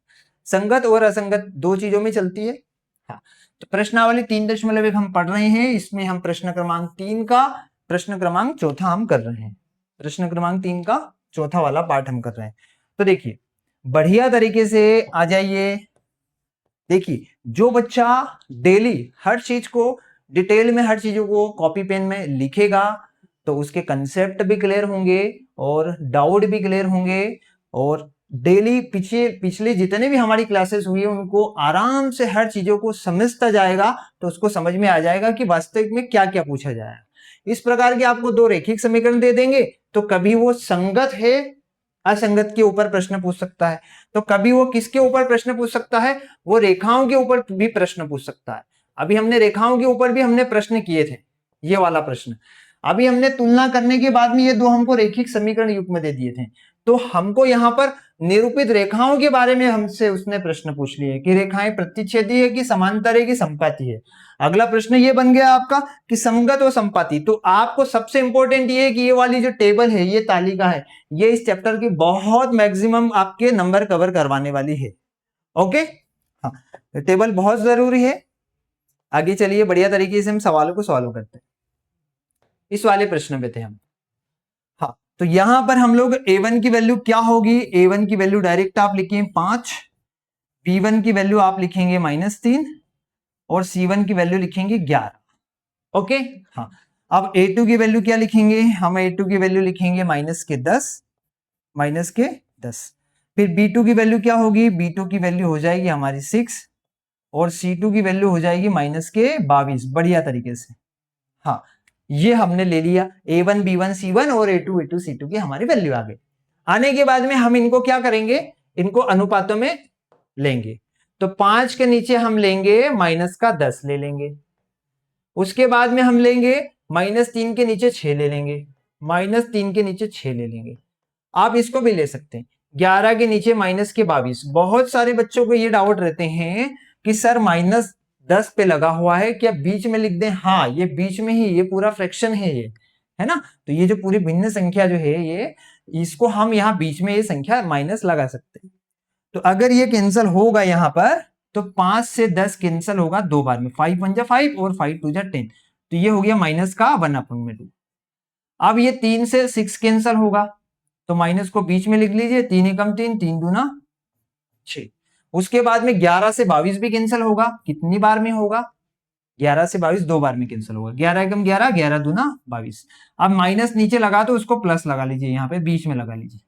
Speaker 1: संगत और असंगत दो चीजों में चलती है। हाँ, तो प्रश्नावली 3.1 हम पढ़ रहे हैं, इसमें हम प्रश्न क्रमांक 3 का प्रश्न क्रमांक चौथा हम कर रहे हैं, प्रश्न क्रमांक 3 का चौथा वाला पार्ट हम कर रहे हैं। तो देखिए बढ़िया तरीके से आ जाइए। देखिए जो बच्चा डेली हर चीज को डिटेल में, हर चीजों को कॉपी पेन में लिखेगा, तो उसके कंसेप्ट भी क्लियर होंगे और डाउट भी क्लियर होंगे, और डेली पिछले जितने भी हमारी क्लासेस हुई है उनको आराम से हर चीजों को समझता जाएगा, तो उसको समझ में आ जाएगा कि वास्तविक में क्या क्या पूछा जाएगा। इस प्रकार के आपको दो रेखिक समीकरण दे देंगे, तो कभी वो संगत है असंगत के ऊपर प्रश्न पूछ सकता है, तो कभी वो किसके ऊपर प्रश्न पूछ सकता है, वो रेखाओं के ऊपर भी प्रश्न पूछ सकता है। अभी हमने रेखाओं के ऊपर भी हमने प्रश्न किए थे, ये वाला प्रश्न। अभी हमने तुलना करने के बाद में ये दो हमको रेखिक समीकरण युग्म दे दिए थे, तो हमको यहाँ पर निरूपित रेखाओं के बारे में हमसे उसने प्रश्न पूछ लिए कि रेखाएं प्रतिच्छेदी है कि समांतर है कि संपाती है। अगला प्रश्न ये बन गया आपका कि समगत और संपाती। तो आपको सबसे इंपॉर्टेंट ये है कि ये वाली जो टेबल है, ये तालिका है, ये इस चैप्टर की बहुत मैक्सिमम आपके नंबर कवर करवाने वाली है। ओके, हाँ, टेबल बहुत जरूरी है। आगे चलिए बढ़िया तरीके से हम सवालों को सॉल्व करते हैं। इस वाले प्रश्न पे थे हम। हाँ, तो यहां पर हम लोग a1 की वैल्यू क्या होगी, a1 की वैल्यू डायरेक्ट आप लिखें 5, b1 की वैल्यू आप लिखेंगे -3 और c1 की वैल्यू लिखेंगे 11। ओके, हाँ। अब a2 की वैल्यू क्या लिखेंगे, हम a2 की वैल्यू लिखेंगे -10। फिर b2 की वैल्यू क्या होगी, b2 की वैल्यू हो जाएगी हमारी 6 और c2 की वैल्यू हो जाएगी -22। बढ़िया तरीके से, हाँ, ये हमने ले लिया a1 b1 c1 और a2 a2 c2 की हमारी वैल्यू आ गई। आने के बाद में हम इनको क्या करेंगे, इनको अनुपातों में लेंगे। तो 5 के नीचे हम लेंगे -10 ले लेंगे, उसके बाद में हम लेंगे -3 के नीचे 6 ले लेंगे, -3 के नीचे 6 ले लेंगे। आप इसको भी ले सकते हैं 11 के नीचे -22। बहुत सारे बच्चों को ये डाउट रहते हैं कि सर -10 पे लगा हुआ है, क्या बीच में लिख दें? हाँ, ये बीच में ही, ये पूरा फ्रैक्शन है ये, है ना। तो ये जो पूरी भिन्न संख्या जो है ये, इसको हम यहाँ बीच में ये संख्या माइनस लगा सकते हैं। तो अगर ये कैंसिल होगा यहाँ पर, तो 5 से 10 कैंसिल होगा 2 बार में, 5 1 जा 5 और 5 2 जा 10। तो ये हो गया माइनस का 1/2। अब ये 3 से 6 कैंसिल होगा, तो माइनस को बीच में लिख लीजिए, 3 एकम 3, 3 दूना 6। उसके बाद में 11 से 22 भी कैंसिल होगा, कितनी बार में होगा, 11 से 22 2 बार में कैंसिल होगा, 11 एकम 11, 11 दूना 22। अब माइनस नीचे लगा तो उसको प्लस लगा लीजिए, यहाँ पे बीच में लगा लीजिए।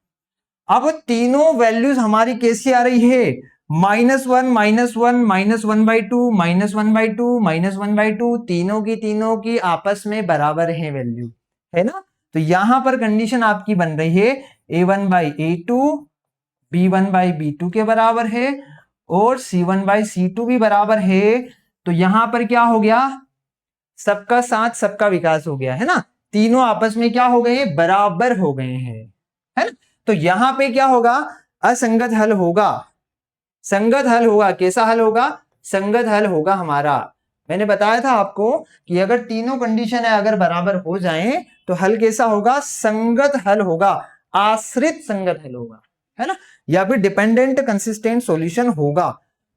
Speaker 1: अब तीनों वैल्यूज हमारी कैसी आ रही है, -1 -1 -1/2 -1/2 -1/2, तीनों की आपस में बराबर है वैल्यू, है ना। तो यहां पर कंडीशन आपकी बन रही है a1/a2 b1/b2 के बराबर है और c1/c2 भी बराबर है। तो यहां पर क्या हो गया, सबका साथ सबका विकास हो गया, है ना। तीनों आपस में क्या हो गए, बराबर हो गए हैं, है ना। तो यहां पे क्या होगा, असंगत हल होगा, संगत हल होगा। कैसा हल होगा, संगत हल होगा हमारा। मैंने बताया था आपको कि अगर तीनों कंडीशन है अगर बराबर हो जाएं तो हल कैसा होगा, संगत हल होगा, आश्रित संगत हल होगा, है ना, या फिर डिपेंडेंट कंसिस्टेंट सॉल्यूशन होगा।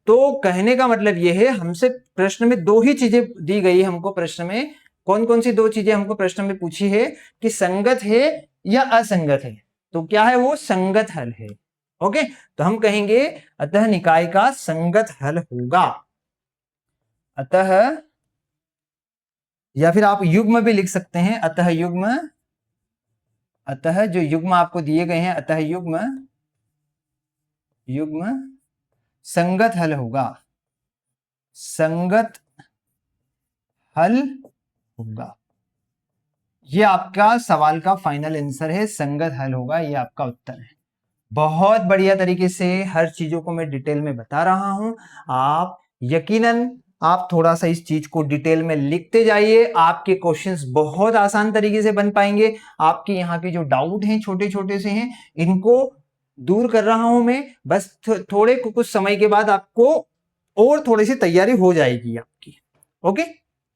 Speaker 1: तो कहने का मतलब यह है, हमसे प्रश्न में दो ही चीजें दी गई है हमको। प्रश्न में कौन कौन सी दो चीजें हमको प्रश्न में पूछी है कि संगत है या असंगत है, तो क्या है वो, संगत हल है। ओके, तो हम कहेंगे अतः निकाय का संगत हल होगा। अतः, या फिर आप युग्म भी लिख सकते हैं, अतः युग्म, अतः जो युग्म आपको दिए गए हैं, अतः युग्म संगत हल होगा, संगत हल होगा। ये आपका सवाल का फाइनल आंसर है, संगत हल होगा, ये आपका उत्तर है। बहुत बढ़िया तरीके से हर चीजों को मैं डिटेल में बता रहा हूं। आप यकीनन आप थोड़ा सा इस चीज को डिटेल में लिखते जाइए, आपके क्वेश्चंस बहुत आसान तरीके से बन पाएंगे। आपके यहाँ के जो डाउट हैं छोटे छोटे से हैं, इनको दूर कर रहा हूं मैं। बस थोड़े कुछ समय के बाद आपको और थोड़ी सी तैयारी हो जाएगी आपकी। ओके,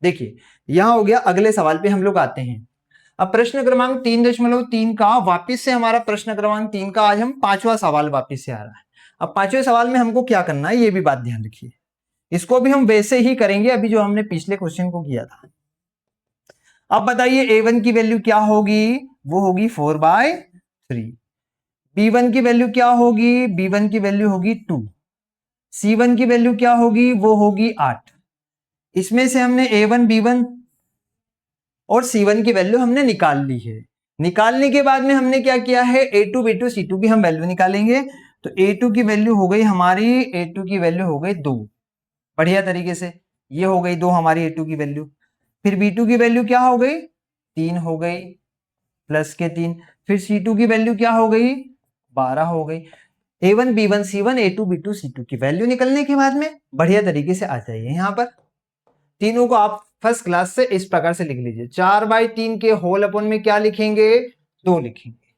Speaker 1: देखिए यहां हो गया। अगले सवाल पे हम लोग आते हैं। अब प्रश्न क्रमांक 3.3 का वापिस से हमारा प्रश्न क्रमांक 3 का आज हम 5वां सवाल वापिस से आ रहा है। अब 5वें सवाल में हमको क्या करना है, ये भी बात ध्यान रखिए। इसको भी हम वैसे ही करेंगे अभी जो हमने पिछले क्वेश्चन को किया था। अब बताइए a1 की वैल्यू क्या होगी, वो होगी 4/3। b1 की वैल्यू क्या होगी, b1 की वैल्यू होगी 2। c1 की वैल्यू क्या होगी, वो होगी 8। इसमें से हमने a1 b1 और c1 की वैल्यू हमने निकाल ली है। निकालने के बाद में हमने क्या किया है, a2 b2 c2 की हम वैल्यू निकालेंगे। तो a2 की वैल्यू हो गई हमारी, a2 की वैल्यू हो गई 2, बढ़िया तरीके से। ये हो गई 2 हमारी a2 की वैल्यू। फिर b2 की वैल्यू क्या हो गई, 3 हो गई, प्लस के 3। फिर c2 की वैल्यू क्या हो गई, 12 हो गई। a1 b1 c1 a2 b2 c2 की वैल्यू निकलने के बाद में बढ़िया तरीके से आ जाइए। यहां पर तीनों को आप फर्स्ट क्लास से इस प्रकार से लिख लीजिए। 4/3 के होल अपन में क्या लिखेंगे, 2 लिखेंगे,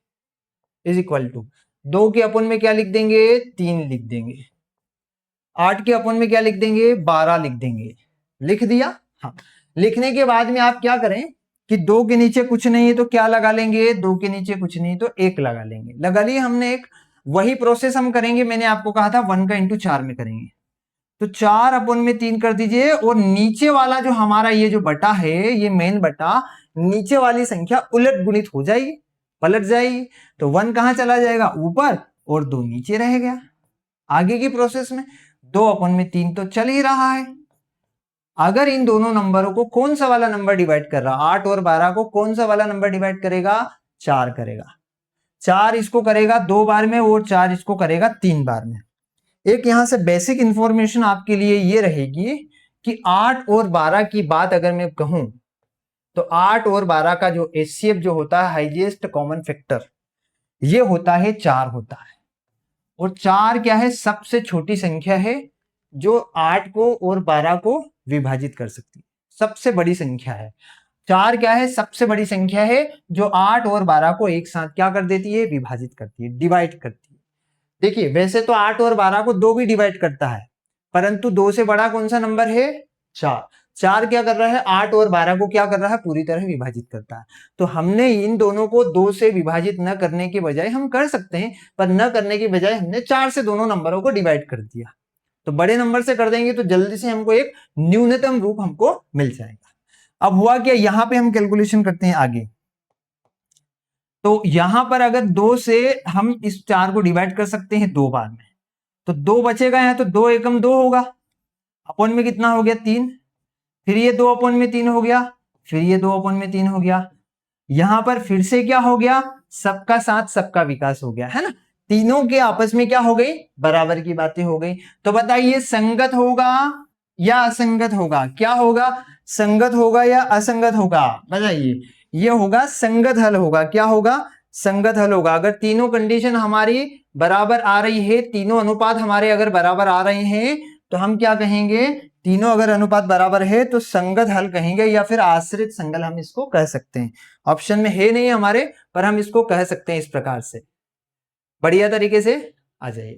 Speaker 1: इज इक्वल टू 2 के अपन में क्या लिख देंगे, 3 लिख देंगे। 8 के अपन में क्या लिख देंगे, 12 लिख देंगे। लिख दिया, हाँ। लिखने के बाद में आप क्या करें कि 2 के नीचे कुछ नहीं है तो क्या लगा लेंगे, 2 के नीचे कुछ नहीं तो 1 लगा लेंगे। लगा लिए हमने एक। वही प्रोसेस हम करेंगे, मैंने आपको कहा था 1 का इंटू 4 में करेंगे। तो 4/3 कर दीजिए और नीचे वाला जो हमारा ये जो बटा है, ये मेन बटा, नीचे वाली संख्या उलट गुणित हो जाएगी। पलट जाएगी, तो 1 कहां चला जाएगा, ऊपर, और 2 नीचे रह गया। आगे की प्रोसेस में 2/3 तो चल ही रहा है। अगर इन दोनों नंबरों को कौन सा वाला नंबर डिवाइड कर रहा, 8 और 12 को कौन सा वाला नंबर डिवाइड करेगा, 4 करेगा। 4 इसको करेगा 2 बार में और 4 इसको करेगा 3 बार में। एक यहां से बेसिक इंफॉर्मेशन आपके लिए ये रहेगी कि 8 और 12 की बात अगर मैं कहूं तो 8 और 12 का जो एचसीएफ जो होता है, हाईएस्ट कॉमन फैक्टर, ये होता है 4 होता है। और 4 क्या है, सबसे छोटी संख्या है जो 8 को और 12 को विभाजित कर सकती है, सबसे बड़ी संख्या है। 4 क्या है, सबसे बड़ी संख्या है जो 8 और 12 को एक साथ क्या कर देती है, विभाजित करती है, डिवाइड करती है। देखिए वैसे तो 8 और 12 को 2 भी डिवाइड करता है, परंतु 2 से बड़ा कौन सा नंबर है, 4। 4 क्या कर रहा है, 8 और 12 को क्या कर रहा है, पूरी तरह विभाजित करता है। तो हमने इन दोनों को 2 से विभाजित न करने के बजाय, हम कर सकते हैं पर न करने के बजाय हमने 4 से दोनों नंबरों को डिवाइड कर दिया। तो बड़े नंबर से कर देंगे तो जल्दी से हमको एक न्यूनतम रूप हमको मिल जाएगा। अब हुआ क्या, यहां पे हम कैलकुलेशन करते हैं आगे। तो यहां पर अगर 2 से हम इस 4 को डिवाइड कर सकते हैं 2 बार में, तो 2 बचेगा यहाँ, तो 2 एकम 2 होगा, अपॉन में कितना हो गया, 3। फिर ये 2 अपॉन में 3 हो गया, फिर ये 2 अपॉन में 3 हो गया। यहां पर फिर से क्या हो गया, सबका साथ सबका विकास हो गया, है ना। तीनों के आपस में क्या हो गई, बराबर की बातें हो गई। तो बताइए संगत होगा या असंगत होगा, क्या होगा, संगत होगा या असंगत होगा, बताइए। ये होगा संगत हल होगा, क्या होगा, संगत हल होगा। अगर तीनों कंडीशन हमारी बराबर आ रही है, तीनों अनुपात हमारे अगर बराबर आ रहे हैं, तो हम क्या कहेंगे, तीनों अगर अनुपात बराबर है तो संगत हल कहेंगे, या फिर आश्रित संगल हम इसको कह सकते हैं। ऑप्शन में है नहीं हमारे, पर हम इसको कह सकते हैं इस प्रकार से। बढ़िया तरीके से आ जाइए,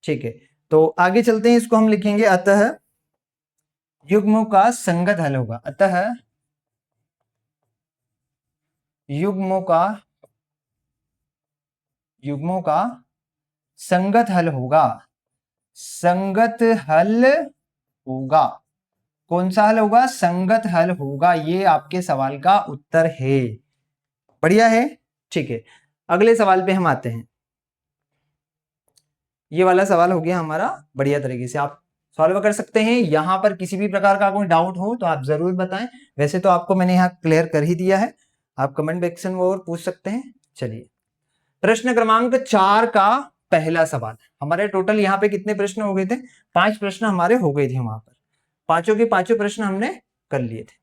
Speaker 1: ठीक है। तो आगे चलते हैं, इसको हम लिखेंगे अतः युग्मों का संगत हल होगा, अतः युग्मों का संगत हल होगा, संगत हल होगा। कौन सा हल होगा, संगत हल होगा। ये आपके सवाल का उत्तर है। बढ़िया है, ठीक है। अगले सवाल पे हम आते हैं। ये वाला सवाल हो गया हमारा, बढ़िया तरीके से आप सॉल्व कर सकते हैं। यहां पर किसी भी प्रकार का कोई डाउट हो तो आप जरूर बताएं। वैसे तो आपको मैंने यहाँ क्लियर कर ही दिया है, आप कमेंट सेक्शन में और पूछ सकते हैं। चलिए प्रश्न क्रमांक 4 का पहला सवाल। हमारे टोटल यहाँ पे कितने प्रश्न हो गए थे, 5 प्रश्न हमारे हो गए थे वहां पर, पांचों के पांचों प्रश्न हमने कर लिए थे।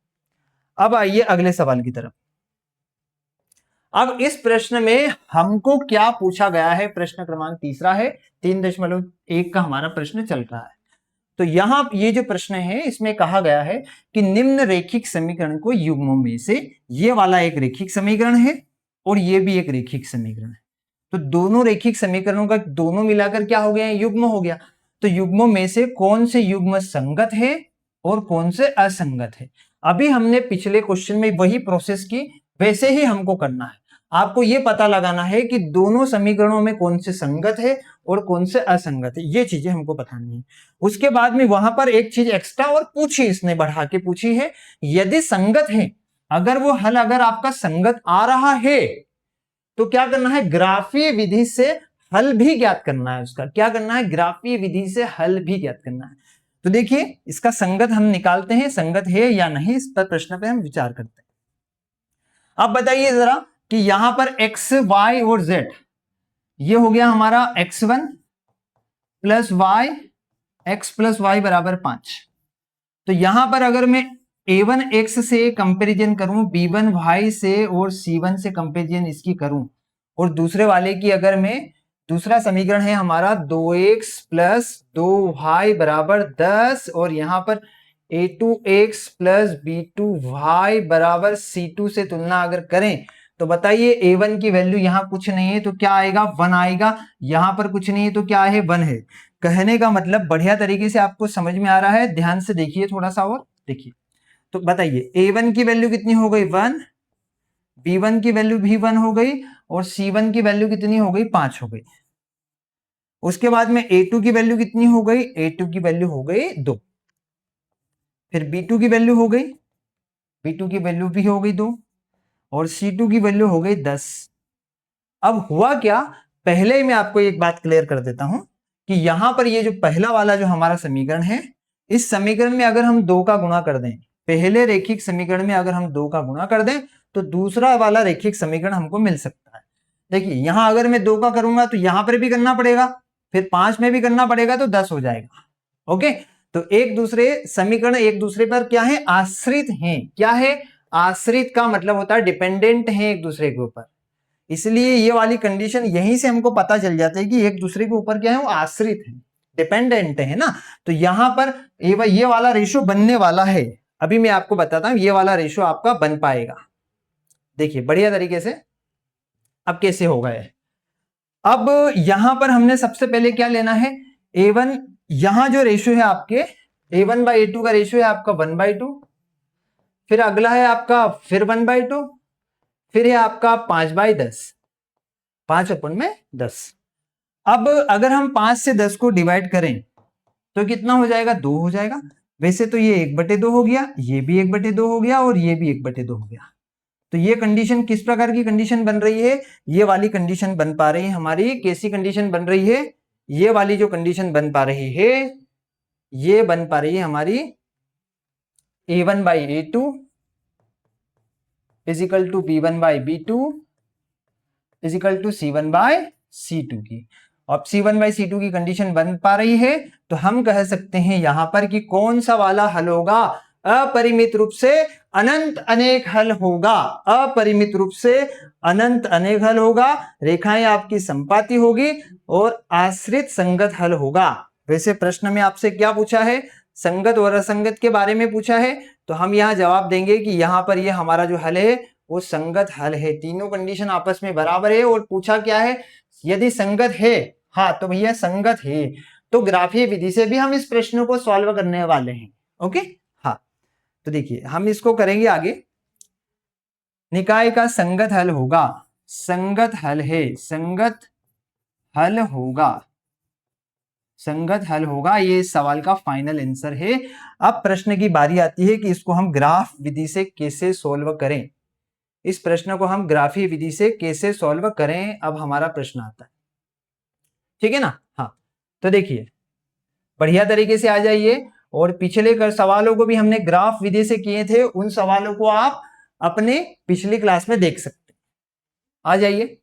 Speaker 1: अब आइए अगले सवाल की तरफ। अब इस प्रश्न में हमको क्या पूछा गया है, प्रश्न क्रमांक तीसरा है, 3.1 का हमारा प्रश्न चल रहा है। तो यहां ये जो प्रश्न है इसमें कहा गया है कि निम्न रैखिक समीकरण को युग्मों में से, ये वाला एक रैखिक समीकरण है और ये भी एक रैखिक समीकरण है, तो दोनों रैखिक समीकरणों का दोनों मिलाकर क्या हो गया, युग्म हो गया। तो युग्मों में से कौन से युग्म संगत है और कौन से असंगत है। अभी हमने पिछले क्वेश्चन में वही प्रोसेस की, वैसे ही हमको करना है। आपको यह पता लगाना है कि दोनों समीकरणों में कौन से संगत है और कौन से असंगत है, ये चीजें हमको बतानी है। उसके बाद में वहां पर एक चीज एक्स्ट्रा और पूछी, इसने बढ़ा के पूछी है, यदि संगत है, अगर वो हल अगर आपका संगत आ रहा है तो क्या करना है, ग्राफीय विधि से हल भी ज्ञात करना है। उसका क्या करना है, ग्राफीय विधि से हल भी ज्ञात करना है। तो देखिए इसका संगत हम निकालते हैं, संगत है या नहीं, इस पर प्रश्न पे हम विचार करते हैं। अब बताइए जरा कि यहां पर x, y और z, ये हो गया हमारा x1 plus y, x plus y बराबर 5। तो यहां पर अगर मैं a1 x से कंपेरिजन करूं, b1 y से और c1 से कंपेरिजन इसकी करूं, और दूसरे वाले की अगर मैं, दूसरा समीकरण है हमारा 2x प्लस 2y बराबर 10, और यहां पर a2x प्लस b2y बराबर c2 से तुलना अगर करें, तो बताइए a1 की वैल्यू यहां कुछ नहीं है तो क्या आएगा, 1 आएगा। यहां पर कुछ नहीं है तो क्या है, 1 है। कहने का मतलब बढ़िया तरीके से आपको समझ में आ रहा है, ध्यान से देखिए थोड़ा सा और देखिए। तो बताइए a1 की वैल्यू कितनी हो गई, 1, b1 की वैल्यू भी 1 हो गई, और c1 की वैल्यू कितनी हो गई, 5 हो गई। उसके बाद में a2 की वैल्यू कितनी हो गई, a2 की वैल्यू हो गई 2। फिर b2 की वैल्यू हो गई, b2 की वैल्यू भी हो गई 2, और c2 की वैल्यू हो गई 10। अब हुआ क्या, पहले ही मैं आपको एक बात क्लियर कर देता हूं कि यहां पर ये जो पहला वाला जो हमारा समीकरण है, इस समीकरण में अगर हम 2 का गुणा कर दें, पहले रेखिक समीकरण में अगर हम 2 का गुणा कर दें तो दूसरा वाला रेखिक समीकरण हमको मिल सकता है। देखिए यहां अगर मैं 2 का करूंगा तो यहां पर भी करना पड़ेगा, फिर 5 में भी करना पड़ेगा, तो 10 हो जाएगा। ओके, तो एक दूसरे समीकरण एक दूसरे पर क्या है, आश्रित हैं। क्या है, आश्रित का मतलब होता है डिपेंडेंट है एक दूसरे के ऊपर। इसलिए ये वाली कंडीशन यहीं से हमको पता चल जाता है कि एक दूसरे के ऊपर क्या है, वो आश्रित है, डिपेंडेंट है ना। तो यहां पर ये वाला रेशो बनने वाला है। अभी मैं आपको बताता हूं ये वाला रेशो आपका बन पाएगा। देखिए बढ़िया तरीके से अब कैसे होगा है। अब यहां पर हमने सबसे पहले क्या लेना है, A1, यहां जो रेशो है आपके A1/A2 का रेशो है आपका 1/2, फिर अगला है आपका फिर 1/2, फिर है आपका 5/10, 5/10। अब अगर हम 5 से 10 को डिवाइड करें तो कितना हो जाएगा, 2 हो जाएगा। वैसे तो ये 1/2 हो गया, ये भी 1/2 हो गया और ये भी 1/2 हो गया। तो ये कंडीशन किस प्रकार की कंडीशन बन रही है, ये वाली कंडीशन बन पा रही है हमारी, कैसी कंडीशन बन रही है, ये वाली जो कंडीशन बन पा रही है, ये बन पा रही है हमारी A1/A2 is equal to B1/B2 is equal to C1/C2 की। अब C1/C2 की कंडीशन बन पा रही है तो हम कह सकते हैं यहां पर कि कौन सा वाला हल होगा, अपरिमित रूप से अनंत अनेक हल होगा, अपरिमित रूप से अनंत अनेक हल होगा, रेखाएं आपकी संपाती होगी और आश्रित संगत हल होगा। वैसे प्रश्न में आपसे क्या पूछा है, संगत और असंगत के बारे में पूछा है, तो हम यहां जवाब देंगे कि यहां पर ये हमारा जो हल है वो संगत हल है, तीनों कंडीशन आपस में बराबर है। और पूछा क्या है, यदि संगत है, हाँ तो भैया संगत है, तो ग्राफीय विधि से भी हम इस प्रश्न को सॉल्व करने वाले हैं। ओके, हाँ तो देखिए हम इसको करेंगे आगे। निकाय का संगत हल होगा, संगत हल है, संगत हल होगा, संगत हल होगा, ये इस सवाल का फाइनल आंसर है। अब प्रश्न की बारी आती है कि इसको हम ग्राफ विधि से कैसे सॉल्व करें, इस प्रश्न को हम ग्राफीय विधि से कैसे सॉल्व करें, अब हमारा प्रश्न आता है, ठीक है ना। हाँ तो देखिए बढ़िया तरीके से आ जाइए, और पिछले सवालों को भी हमने ग्राफ विधि से किए थे, उन सवालों को आप अपने पिछली क्लास में देख सकते हैं। आ जाइए।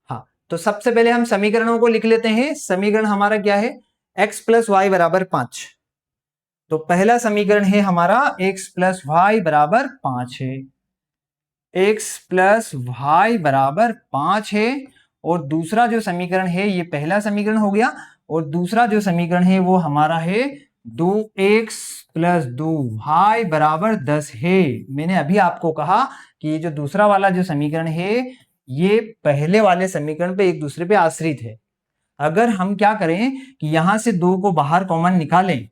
Speaker 1: हाँ तो सबसे पहले हम समीकरणों को लिख लेते हैं। समीकरण हमारा क्या है, x + y = 5। तो पहला समीकरण है हमारा x + y = 5 है, x + y = 5 है। और दूसरा जो समीकरण है, ये पहला समीकरण हो गया, और दूसरा जो समीकरण है वो हमारा है 2x + 2y = 10 है। मैंने अभी आपको कहा कि ये जो दूसरा वाला जो समीकरण है ये पहले वाले समीकरण पे एक दूसरे पे आश्रित है। अगर हम क्या करें कि यहां से 2 को बाहर कॉमन निकालें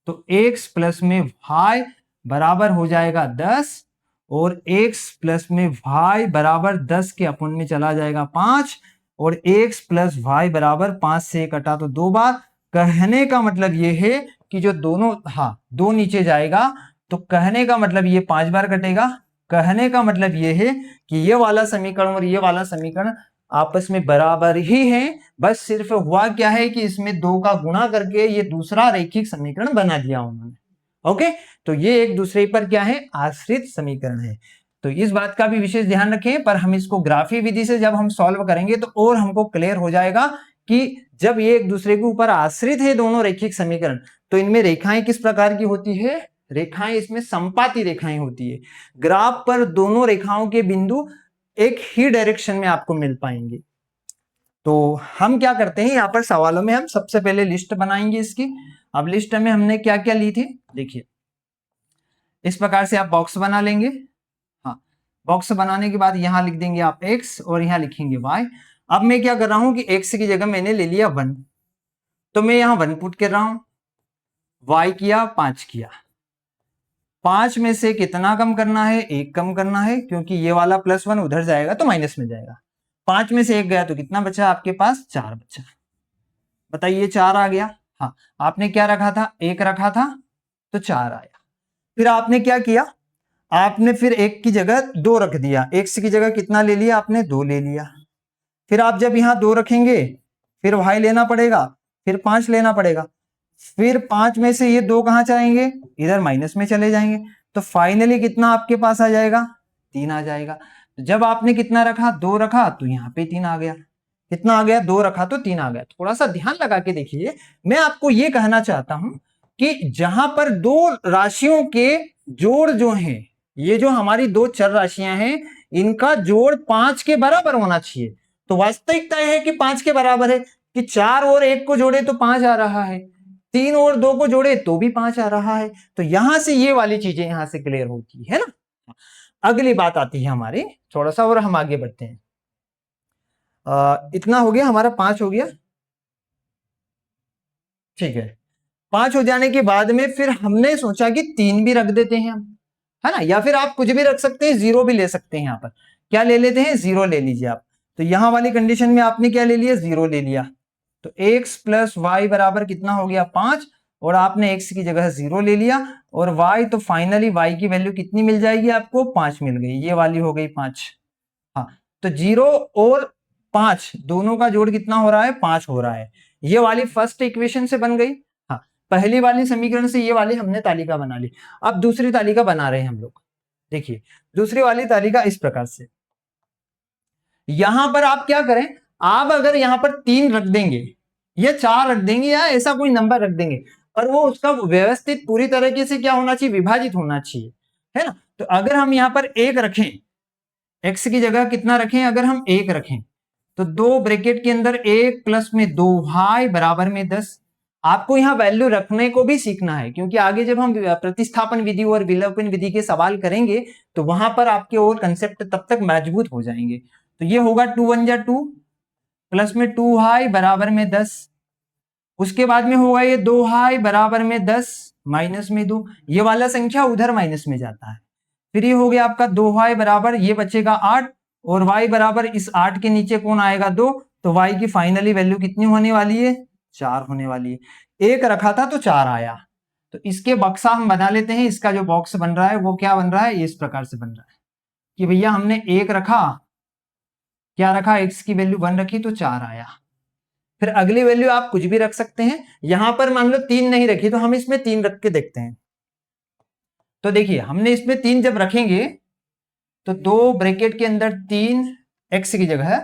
Speaker 1: तो x प्लस में y बराबर हो जाएगा 10, और x प्लस में y बराबर 10 के अपन में चला जाएगा 5, और x प्लस y बराबर 5 से कटा तो 2 बार। कहने का मतलब ये है कि जो दोनों, हाँ 2 नीचे जाएगा, तो कहने का मतलब ये 5 बार कटेगा। कहने का मतलब ये है कि ये वाला समीकरण और ये वाला समीकरण आपस में बराबर ही हैं, बस सिर्फ हुआ क्या है कि इसमें 2 का गुणा करके ये दूसरा रैखिक समीकरण बना दिया उन्होंने। ओके, तो ये एक दूसरे पर क्या है, आश्रित समीकरण है। तो इस बात का भी विशेष ध्यान रखें, पर हम इसको ग्राफीय विधि से जब हम सॉल्व करेंगे तो और हमको क्लियर हो जाएगा कि जब ये एक दूसरे के ऊपर आश्रित है दोनों रैखिक समीकरण, तो इनमें रेखाएं किस प्रकार की होती है, रेखाएं इसमें संपाती रेखाएं होती है। ग्राफ पर दोनों रेखाओं के बिंदु एक ही डायरेक्शन में आपको मिल पाएंगे। तो हम क्या करते हैं, यहाँ पर सवालों में हम सबसे पहले लिस्ट बनाएंगे इसकी। अब लिस्ट में हमने क्या क्या ली थी, देखिए इस प्रकार से आप बॉक्स बना लेंगे। हाँ, बॉक्स बनाने के बाद यहां लिख देंगे आप x और यहां लिखेंगे y। अब मैं क्या कर रहा हूं कि x की जगह मैंने ले लिया 1, तो मैं यहां 1 पुट कर रहा हूं, y किया 5 किया। 5 में से कितना कम करना है, 1 कम करना है, क्योंकि ये वाला +1 उधर जाएगा तो माइनस में जाएगा। 5 में से 1 गया तो कितना बचा आपके पास, 4 बचा। बताइए 4 आ गया। हाँ, आपने क्या रखा था, 1 रखा था तो 4 आया। फिर आपने क्या किया, आपने फिर 1 की जगह 2 रख दिया, x की जगह कितना ले लिया आपने, 2 ले लिया। फिर आप जब यहाँ 2 रखेंगे फिर y लेना पड़ेगा, फिर 5 लेना पड़ेगा, फिर 5 में से ये 2 कहाँ जाएंगे, इधर माइनस में चले जाएंगे, तो फाइनली कितना आपके पास आ जाएगा, 3 आ जाएगा। जब आपने कितना रखा, 2 रखा, तो यहाँ पे 3 आ गया। कितना आ गया, 2 रखा तो 3 आ गया। थोड़ा सा ध्यान लगा के देखिए, मैं आपको ये कहना चाहता हूं कि जहां पर दो राशियों के जोड़ जो हैं, ये जो हमारी दो चर राशियां हैं, इनका जोड़ 5 के बराबर होना चाहिए। तो वास्तविकता है कि 5 के बराबर है, कि 4 और 1 को जोड़े तो 5 आ रहा है, 3 और 2 को जोड़े तो भी 5 आ रहा है। तो यहां से ये वाली चीजें यहां से क्लियर होती है ना। अगली बात आती है हमारी, थोड़ा सा और हम आगे बढ़ते हैं। इतना हो गया हमारा, 5 हो गया, ठीक है। 5 हो जाने के बाद में फिर हमने सोचा कि 3 भी रख देते हैं हम, है ना, या फिर आप कुछ भी रख सकते हैं, 0 भी ले सकते हैं। यहां पर क्या ले लेते हैं, 0 ले लीजिए आप। तो यहां वाली कंडीशन में आपने क्या ले लिया, 0 ले लिया। तो x प्लस वाई बराबर कितना हो गया, 5, और आपने x की जगह 0 ले लिया, और y, तो फाइनली y की वैल्यू कितनी मिल जाएगी आपको, 5 मिल गई, ये वाली हो गई 5। हाँ, तो 0 और 5 दोनों का जोड़ कितना हो रहा है, 5 हो रहा है। ये वाली फर्स्ट इक्वेशन से बन गई। हाँ, पहली वाली समीकरण से ये वाली हमने तालिका बना ली। अब दूसरी तालिका बना रहे हैं हम लोग। देखिए दूसरी वाली तालिका इस प्रकार से, यहां पर आप क्या करें, आप अगर यहां पर 3 रख देंगे या 4 रख देंगे या ऐसा कोई नंबर रख देंगे, और वो उसका व्यवस्थित पूरी तरीके से क्या होना चाहिए, विभाजित होना चाहिए, है ना। तो अगर हम यहां पर 1 रखें, x की जगह कितना रखें, अगर हम 1 रखें, तो 2 ब्रैकेट के अंदर 1 प्लस में 2 y बराबर में 10। आपको यहां वैल्यू रखने को भी सीखना है, क्योंकि आगे जब हम प्रतिस्थापन विधि और विलोपन विधि के सवाल करेंगे तो वहां पर आपके और कंसेप्ट तब तक मजबूत हो जाएंगे। तो ये होगा 2 1 जा 2 प्लस में 2y बराबर में 10। उसके बाद में होगा ये 2y बराबर में 10 माइनस में 2, ये वाला संख्या उधर माइनस में जाता है। फिर ये हो गया आपका 2y बराबर, ये बचेगा 8, और y बराबर इस 8 के नीचे कौन आएगा, 2, तो y की फाइनली वैल्यू कितनी होने वाली है, 4 होने वाली है। 1 रखा था तो 4 आया। तो इसके बक्सा हम बना लेते हैं, इसका जो बॉक्स बन रहा है वो क्या बन रहा है, इस प्रकार से बन रहा है कि भैया हमने 1 रखा, क्या रखा, x की वैल्यू 1 रखी तो 4 आया। फिर अगली वैल्यू आप कुछ भी रख सकते हैं। यहां पर मान लो 3 नहीं रखी, तो हम इसमें 3 रख के देखते हैं। तो देखिए हमने इसमें 3 जब रखेंगे तो 2 ब्रैकेट के अंदर 3 x की जगह,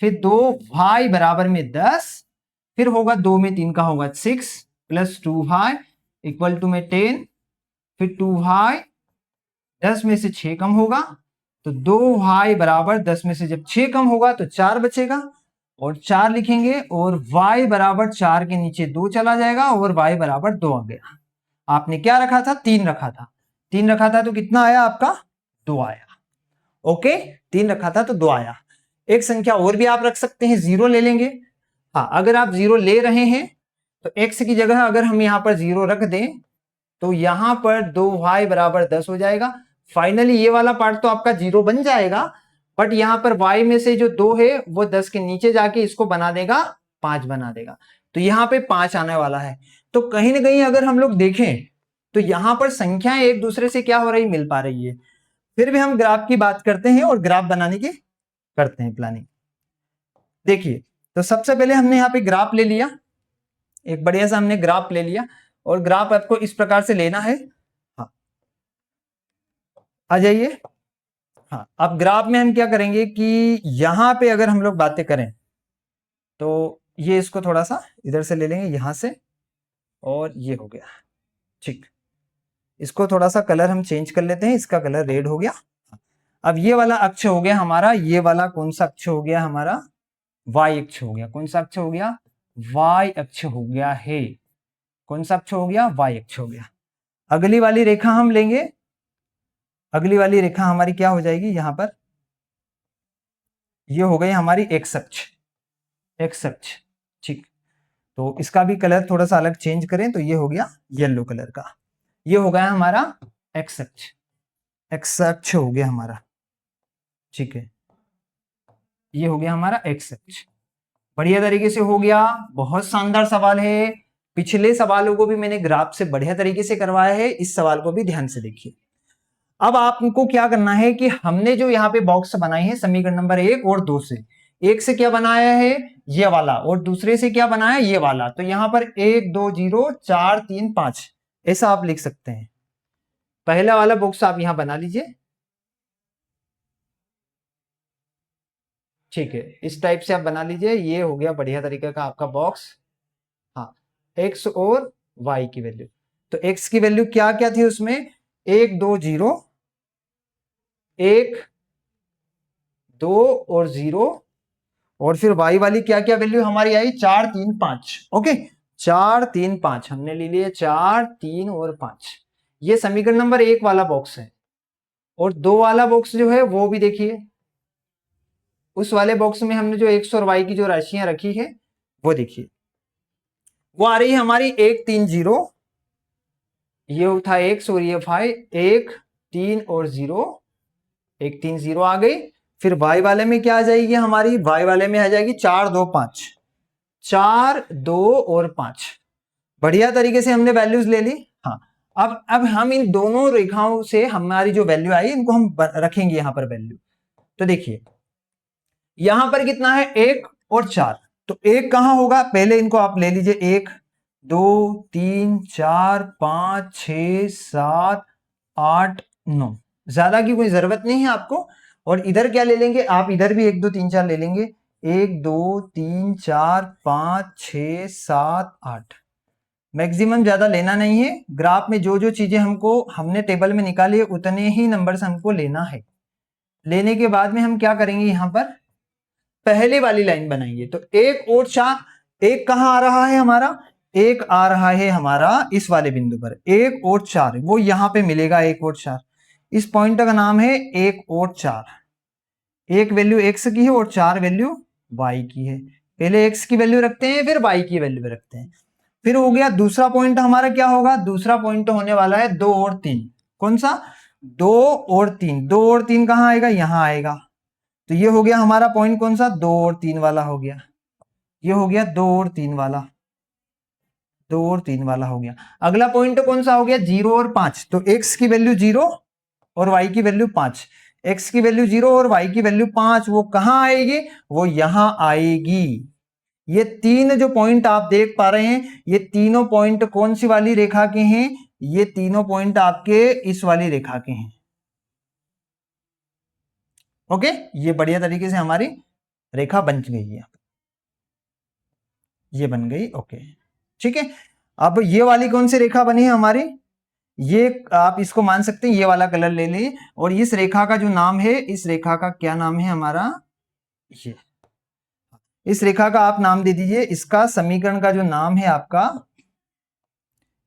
Speaker 1: फिर 2 y बराबर में 10, फिर होगा 2 में 3 का होगा 6 प्लस 2y इक्वल टू में 10, फिर 2y 10 में से 6 कम होगा, तो 2y बराबर 10 में से जब 6 कम होगा तो 4 बचेगा, और 4 लिखेंगे, और y बराबर 4 के नीचे 2 चला जाएगा, और y बराबर 2 आ गया। आपने क्या रखा था, 3 रखा था, 3 रखा था तो कितना आया आपका, 2 आया। ओके, 3 रखा था तो 2 आया। एक संख्या और भी आप रख सकते हैं, 0 ले लेंगे। हाँ, अगर आप 0 ले रहे हैं तो x की जगह अगर हम यहां पर 0 रख दें तो यहां पर 2y बराबर 10 हो जाएगा। फाइनली ये वाला पार्ट तो आपका 0 बन जाएगा, बट यहां पर y में से जो 2 है वो 10 के नीचे जाके इसको बना देगा, 5 बना देगा, तो यहां पे 5 आने वाला है। तो कहीं ना कहीं अगर हम लोग देखें तो यहां पर संख्याएं एक दूसरे से क्या हो रही, मिल पा रही है। फिर भी हम ग्राफ की बात करते हैं और ग्राफ बनाने की करते हैं प्लानिंग। देखिए, तो सबसे पहले हमने यहाँ पे ग्राफ ले लिया, एक बढ़िया सा हमने ग्राफ ले लिया, और ग्राफ आपको इस प्रकार से लेना है। हाँ, आ जाइए। हाँ, अब ग्राफ में हम क्या करेंगे कि यहां पे अगर हम लोग बातें करें तो ये इसको थोड़ा सा इधर से ले लेंगे यहां से, और ये हो गया, ठीक। इसको थोड़ा सा कलर हम चेंज कर लेते हैं, इसका कलर रेड हो गया। अब ये वाला अक्ष हो गया हमारा, ये वाला कौन सा अक्ष हो गया हमारा, y अक्ष हो गया। कौन सा अक्ष हो गया, y अक्ष हो गया है। कौन सा अक्ष हो गया, y अक्ष हो गया। अगली वाली रेखा हम लेंगे, अगली वाली रेखा हमारी क्या हो जाएगी, यहां पर ये हो गई हमारी x अक्ष, x अक्ष, ठीक। तो इसका भी कलर थोड़ा सा अलग चेंज करें तो ये हो गया येलो कलर का, ये हो गया हमारा x अक्ष, x अक्ष हो गया हमारा, ठीक है। ये हो गया हमारा x अक्ष, बढ़िया तरीके से हो गया। बहुत शानदार सवाल है, पिछले सवालों को भी मैंने ग्राफ से बढ़िया तरीके से करवाया है, इस सवाल को भी ध्यान से देखिए। अब आपको क्या करना है कि हमने जो यहाँ पे बॉक्स बनाए हैं समीकरण नंबर 1 और 2 से, एक से क्या बनाया है ये वाला, और दूसरे से क्या बनाया ये वाला। तो यहां पर 1 2 0 4 3 5 ऐसा आप लिख सकते हैं। पहला वाला बॉक्स आप यहां बना लीजिए, ठीक है, इस टाइप से आप बना लीजिए। ये हो गया बढ़िया तरीके का आपका बॉक्स। हाँ, एक्स और वाई की वैल्यू, तो एक्स की वैल्यू क्या क्या थी उसमें, 1 2 0, 1 2 और 0, और फिर वाई वाली क्या क्या वैल्यू हमारी आई 4 3 5। ओके, 4 3 5 हमने ले लिए, 4 3 और 5। ये समीकरण नंबर 1 वाला बॉक्स है। और 2 वाला बॉक्स जो है वो भी देखिए, उस वाले बॉक्स में हमने जो एक्स और वाई की जो राशियां रखी है वो देखिए, वो आ रही है हमारी 1 3 0, ये था एक्स और ये वाई, 1 3 और 0, 1 3 0 आ गई। फिर वाई वाले में क्या आ जाएगी हमारी, वाई वाले में आ जाएगी 4 2 5, 4 2 और 5। बढ़िया तरीके से हमने वैल्यूज ले ली। हाँ, अब हम इन दोनों रेखाओं से हमारी जो वैल्यू आई इनको हम रखेंगे यहां पर वैल्यू। तो देखिए यहां पर कितना है 1 और 4, तो 1 कहां होगा, पहले इनको आप ले लीजिए, 1 2 3 4 5 6 7 8 9, ज्यादा की कोई जरूरत नहीं है आपको। और इधर क्या ले लेंगे आप, इधर भी 1 2 3 4 ले लेंगे, 1 2 3 4 5 6 7 8। मैक्सिमम ज्यादा लेना नहीं है, ग्राफ में जो जो चीजें हमको हमने टेबल में निकाली है उतने ही नंबर्स हमको लेना है। लेने के बाद में हम क्या करेंगे, यहां पर पहले वाली लाइन बनाएंगे। तो 1 और 4, 1 कहां आ रहा है हमारा, 1 आ रहा है हमारा इस वाले बिंदु पर, 1 और 4 वो यहां पे मिलेगा, 1 और 4। इस पॉइंट का नाम है 1 और 4। एक वैल्यू x की है और 4 वैल्यू y की है। पहले x की वैल्यू रखते हैं फिर y की वैल्यू रखते हैं। फिर हो गया दूसरा पॉइंट हमारा क्या होगा, दूसरा पॉइंट तो होने वाला है 2 और 3। कौन सा, 2 और 3, 2 और 3 कहां आएगा, यहां आएगा। तो ये हो गया हमारा पॉइंट कौन सा, 2 और 3 वाला हो गया। ये हो गया 2 और 3 वाला, 2 और 3 वाला हो गया। अगला पॉइंट कौन सा हो गया, 0 और 5। तो x की वैल्यू 0 और y की वैल्यू 5, x की वैल्यू 0 और y की वैल्यू 5, वो कहां आएगी, वो यहां आएगी। ये तीन जो पॉइंट आप देख पा रहे हैं, ये तीनों पॉइंट कौन सी वाली रेखा के हैं, ये तीनों पॉइंट आपके इस वाली रेखा के हैं। ओके, ये बढ़िया तरीके से हमारी रेखा बन गई है, ये बन गई। ओके, ठीक है। अब ये वाली कौन सी रेखा बनी है हमारी, ये आप इसको मान सकते हैं, ये वाला कलर ले लीजिए। और इस रेखा का जो नाम है, इस रेखा का क्या नाम है हमारा, ये इस रेखा का आप नाम दे दीजिए, इसका समीकरण का जो नाम है आपका,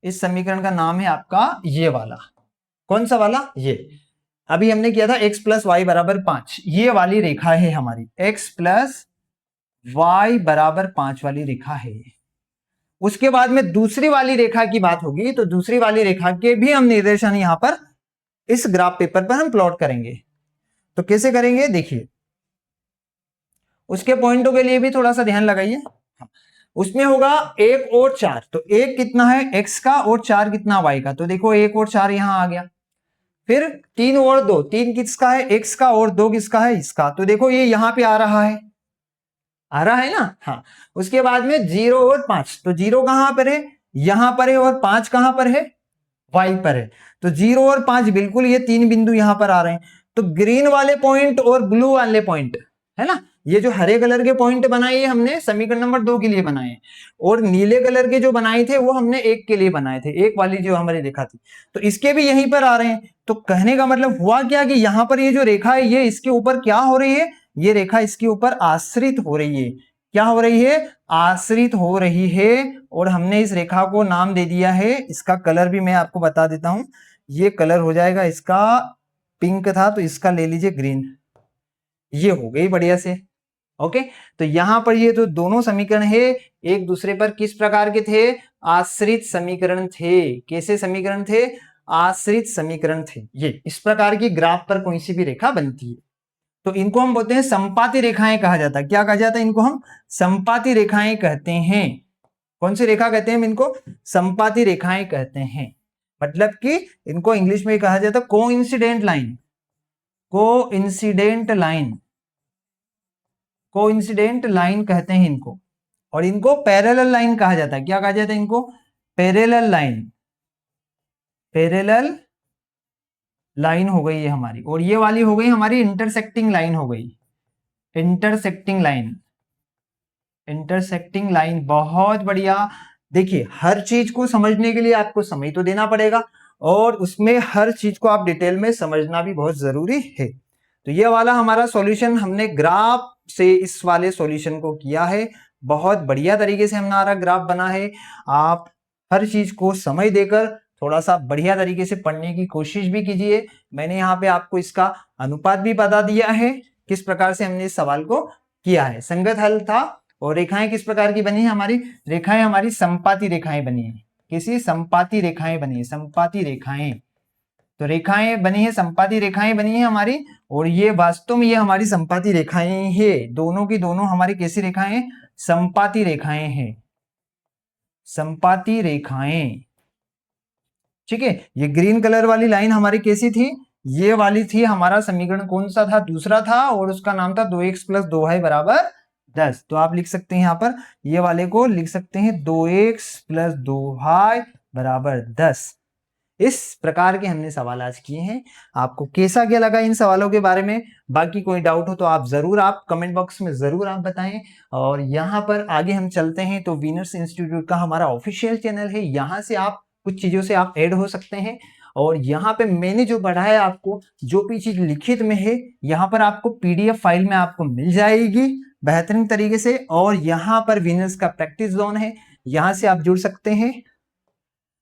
Speaker 1: इस समीकरण का नाम है आपका ये वाला। कौन सा वाला, ये अभी हमने किया था x प्लस वाई बराबर 5, ये वाली रेखा है हमारी, x प्लस वाई बराबर 5 वाली रेखा है। उसके बाद में दूसरी वाली रेखा की बात होगी, तो दूसरी वाली रेखा के भी हम निर्देशन यहां पर इस ग्राफ पेपर पर हम प्लॉट करेंगे। तो कैसे करेंगे देखिए, उसके पॉइंटों के लिए भी थोड़ा सा ध्यान लगाइए। उसमें होगा 1 और 4, तो 1 कितना है x का और 4 कितना y का, तो देखो 1 और 4 यहां आ गया। फिर 3 और 2, 3 किसका है, x का, और 2 किसका है, इसका, तो देखो ये यहां पे आ रहा है, आ रहा है ना। हाँ, उसके बाद में 0 और 5, तो 0 कहां पर है, यहां पर है, और 5 कहां पर है, y पर है। तो 0 और 5 बिल्कुल ये तीन बिंदु यहां पर आ रहे हैं। तो ग्रीन वाले पॉइंट और ब्लू वाले पॉइंट है ना, ये जो हरे कलर के पॉइंट बनाए ये हमने समीकरण नंबर 2 के लिए बनाए, और नीले कलर के जो बनाए थे वो हमने 1 के लिए बनाए थे, 1 वाली जो हमारी रेखा थी। तो इसके भी यहीं पर आ रहे हैं। तो कहने का मतलब हुआ क्या कि यहां पर ये जो रेखा है ये इसके ऊपर क्या हो रही है, ये रेखा इसके ऊपर आश्रित हो रही है। क्या हो रही है, आश्रित हो रही है। और हमने इस रेखा को नाम दे दिया है, इसका कलर भी मैं आपको बता देता हूं, ये कलर हो जाएगा इसका, पिंक था तो इसका ले लीजिए ग्रीन, ये हो गई बढ़िया से। ओके, तो यहां पर ये तो दोनों समीकरण है एक दूसरे पर किस प्रकार के थे, आश्रित समीकरण थे। कैसे समीकरण थे, आश्रित समीकरण थे। ये इस प्रकार की ग्राफ पर कोई सी भी रेखा बनती है तो इनको हम बोलते हैं संपाती रेखाएं कहा जाता है। क्या कहा जाता है इनको, हम संपाती रेखाएं कहते हैं। कौन सी रेखा कहते हैं हम इनको, संपाती रेखाएं कहते हैं। मतलब कि इनको इंग्लिश में कहा जाता है coincident line, coincident line. Coincident line कहते हैं इनको, और इनको पैरेलल लाइन कहा जाता है। क्या कहा जाता है इनको? Parallel line. पैरेलल लाइन हो गई ये हमारी, और ये वाली हो गई हमारी इंटरसेक्टिंग लाइन हो गई। इंटरसेक्टिंग लाइन, इंटरसेक्टिंग लाइन, बहुत बढ़िया। देखिए हर चीज को समझने के लिए आपको समय तो देना पड़ेगा, और उसमें हर चीज को आप डिटेल में समझना भी बहुत जरूरी है। तो ये वाला हमारा सॉल्यूशन हमने ग्राफ से इस वाले सॉल्यूशन को किया है। बहुत बढ़िया तरीके से हमारा ग्राफ बना है। आप हर चीज को समय देकर थोड़ा सा बढ़िया तरीके से पढ़ने की कोशिश भी कीजिए। मैंने यहाँ पे आपको इसका अनुपात भी बता दिया है, किस प्रकार से हमने इस सवाल को किया है। संगत हल था, और रेखाएं किस प्रकार की बनी है हमारी? रेखाएं हमारी संपाती रेखाएं बनी है। किसी संपाती रेखाएं बनी है, संपाती रेखाएं। तो रेखाएं बनी है, संपाती रेखाएं बनी है हमारी, और ये वास्तव में ये हमारी संपाती रेखाएं है। दोनों की दोनों हमारी कैसी रेखाएं हैं? संपाती रेखाएं हैं, संपाती रेखाएं। ठीक है, ये ग्रीन कलर वाली लाइन हमारी कैसी थी? ये वाली थी। हमारा समीकरण कौन सा था? दूसरा था, और उसका नाम था 2x + 2y = 10। तो आप लिख सकते हैं यहाँ पर, ये वाले को लिख सकते हैं 2x + 2y = 10। इस प्रकार के हमने सवाल आज किए हैं। आपको कैसा क्या लगा इन सवालों के बारे में? बाकी कोई डाउट हो तो आप जरूर, आप कमेंट बॉक्स में जरूर आप बताएं। और यहाँ पर आगे हम चलते हैं, तो विनर्स इंस्टीट्यूट का हमारा ऑफिशियल चैनल है, यहाँ से आप कुछ चीजों से आप ऐड हो सकते हैं। और यहाँ पे मैंने जो पढ़ाया आपको, जो भी चीज लिखित में है, यहाँ पर आपको PDF फाइल में आपको मिल जाएगी बेहतरीन तरीके से। और यहाँ पर विनर्स का प्रैक्टिस जोन है, यहाँ से आप जुड़ सकते हैं।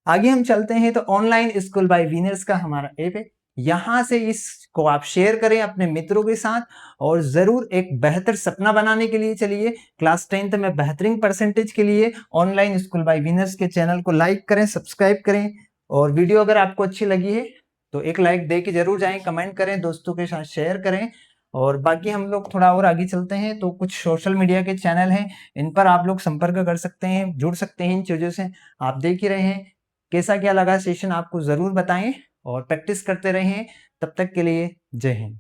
Speaker 1: आगे हम चलते हैं, तो ऑनलाइन स्कूल बाय विनर्स का हमारा ऐप है, यहां से इसको आप शेयर करें अपने मित्रों के साथ, और जरूर एक बेहतर सपना बनाने के लिए चलिए क्लास 10th में बेहतरीन परसेंटेज के लिए ऑनलाइन स्कूल बाय विनर्स के चैनल को लाइक करें, सब्सक्राइब करें। और वीडियो अगर आपको अच्छी लगी है तो एक लाइक दे के जरूर जाएं, कमेंट करें, दोस्तों के साथ शेयर करें। और बाकी हम लोग थोड़ा और आगे चलते हैं, तो कुछ सोशल मीडिया के चैनल हैं, इन पर आप लोग संपर्क कर सकते हैं, जुड़ सकते हैं इन चीजों से। आप देख ही रहे हैं कैसा क्या लगा सेशन, आपको जरूर बताएं और प्रैक्टिस करते रहें। तब तक के लिए जय हिंद।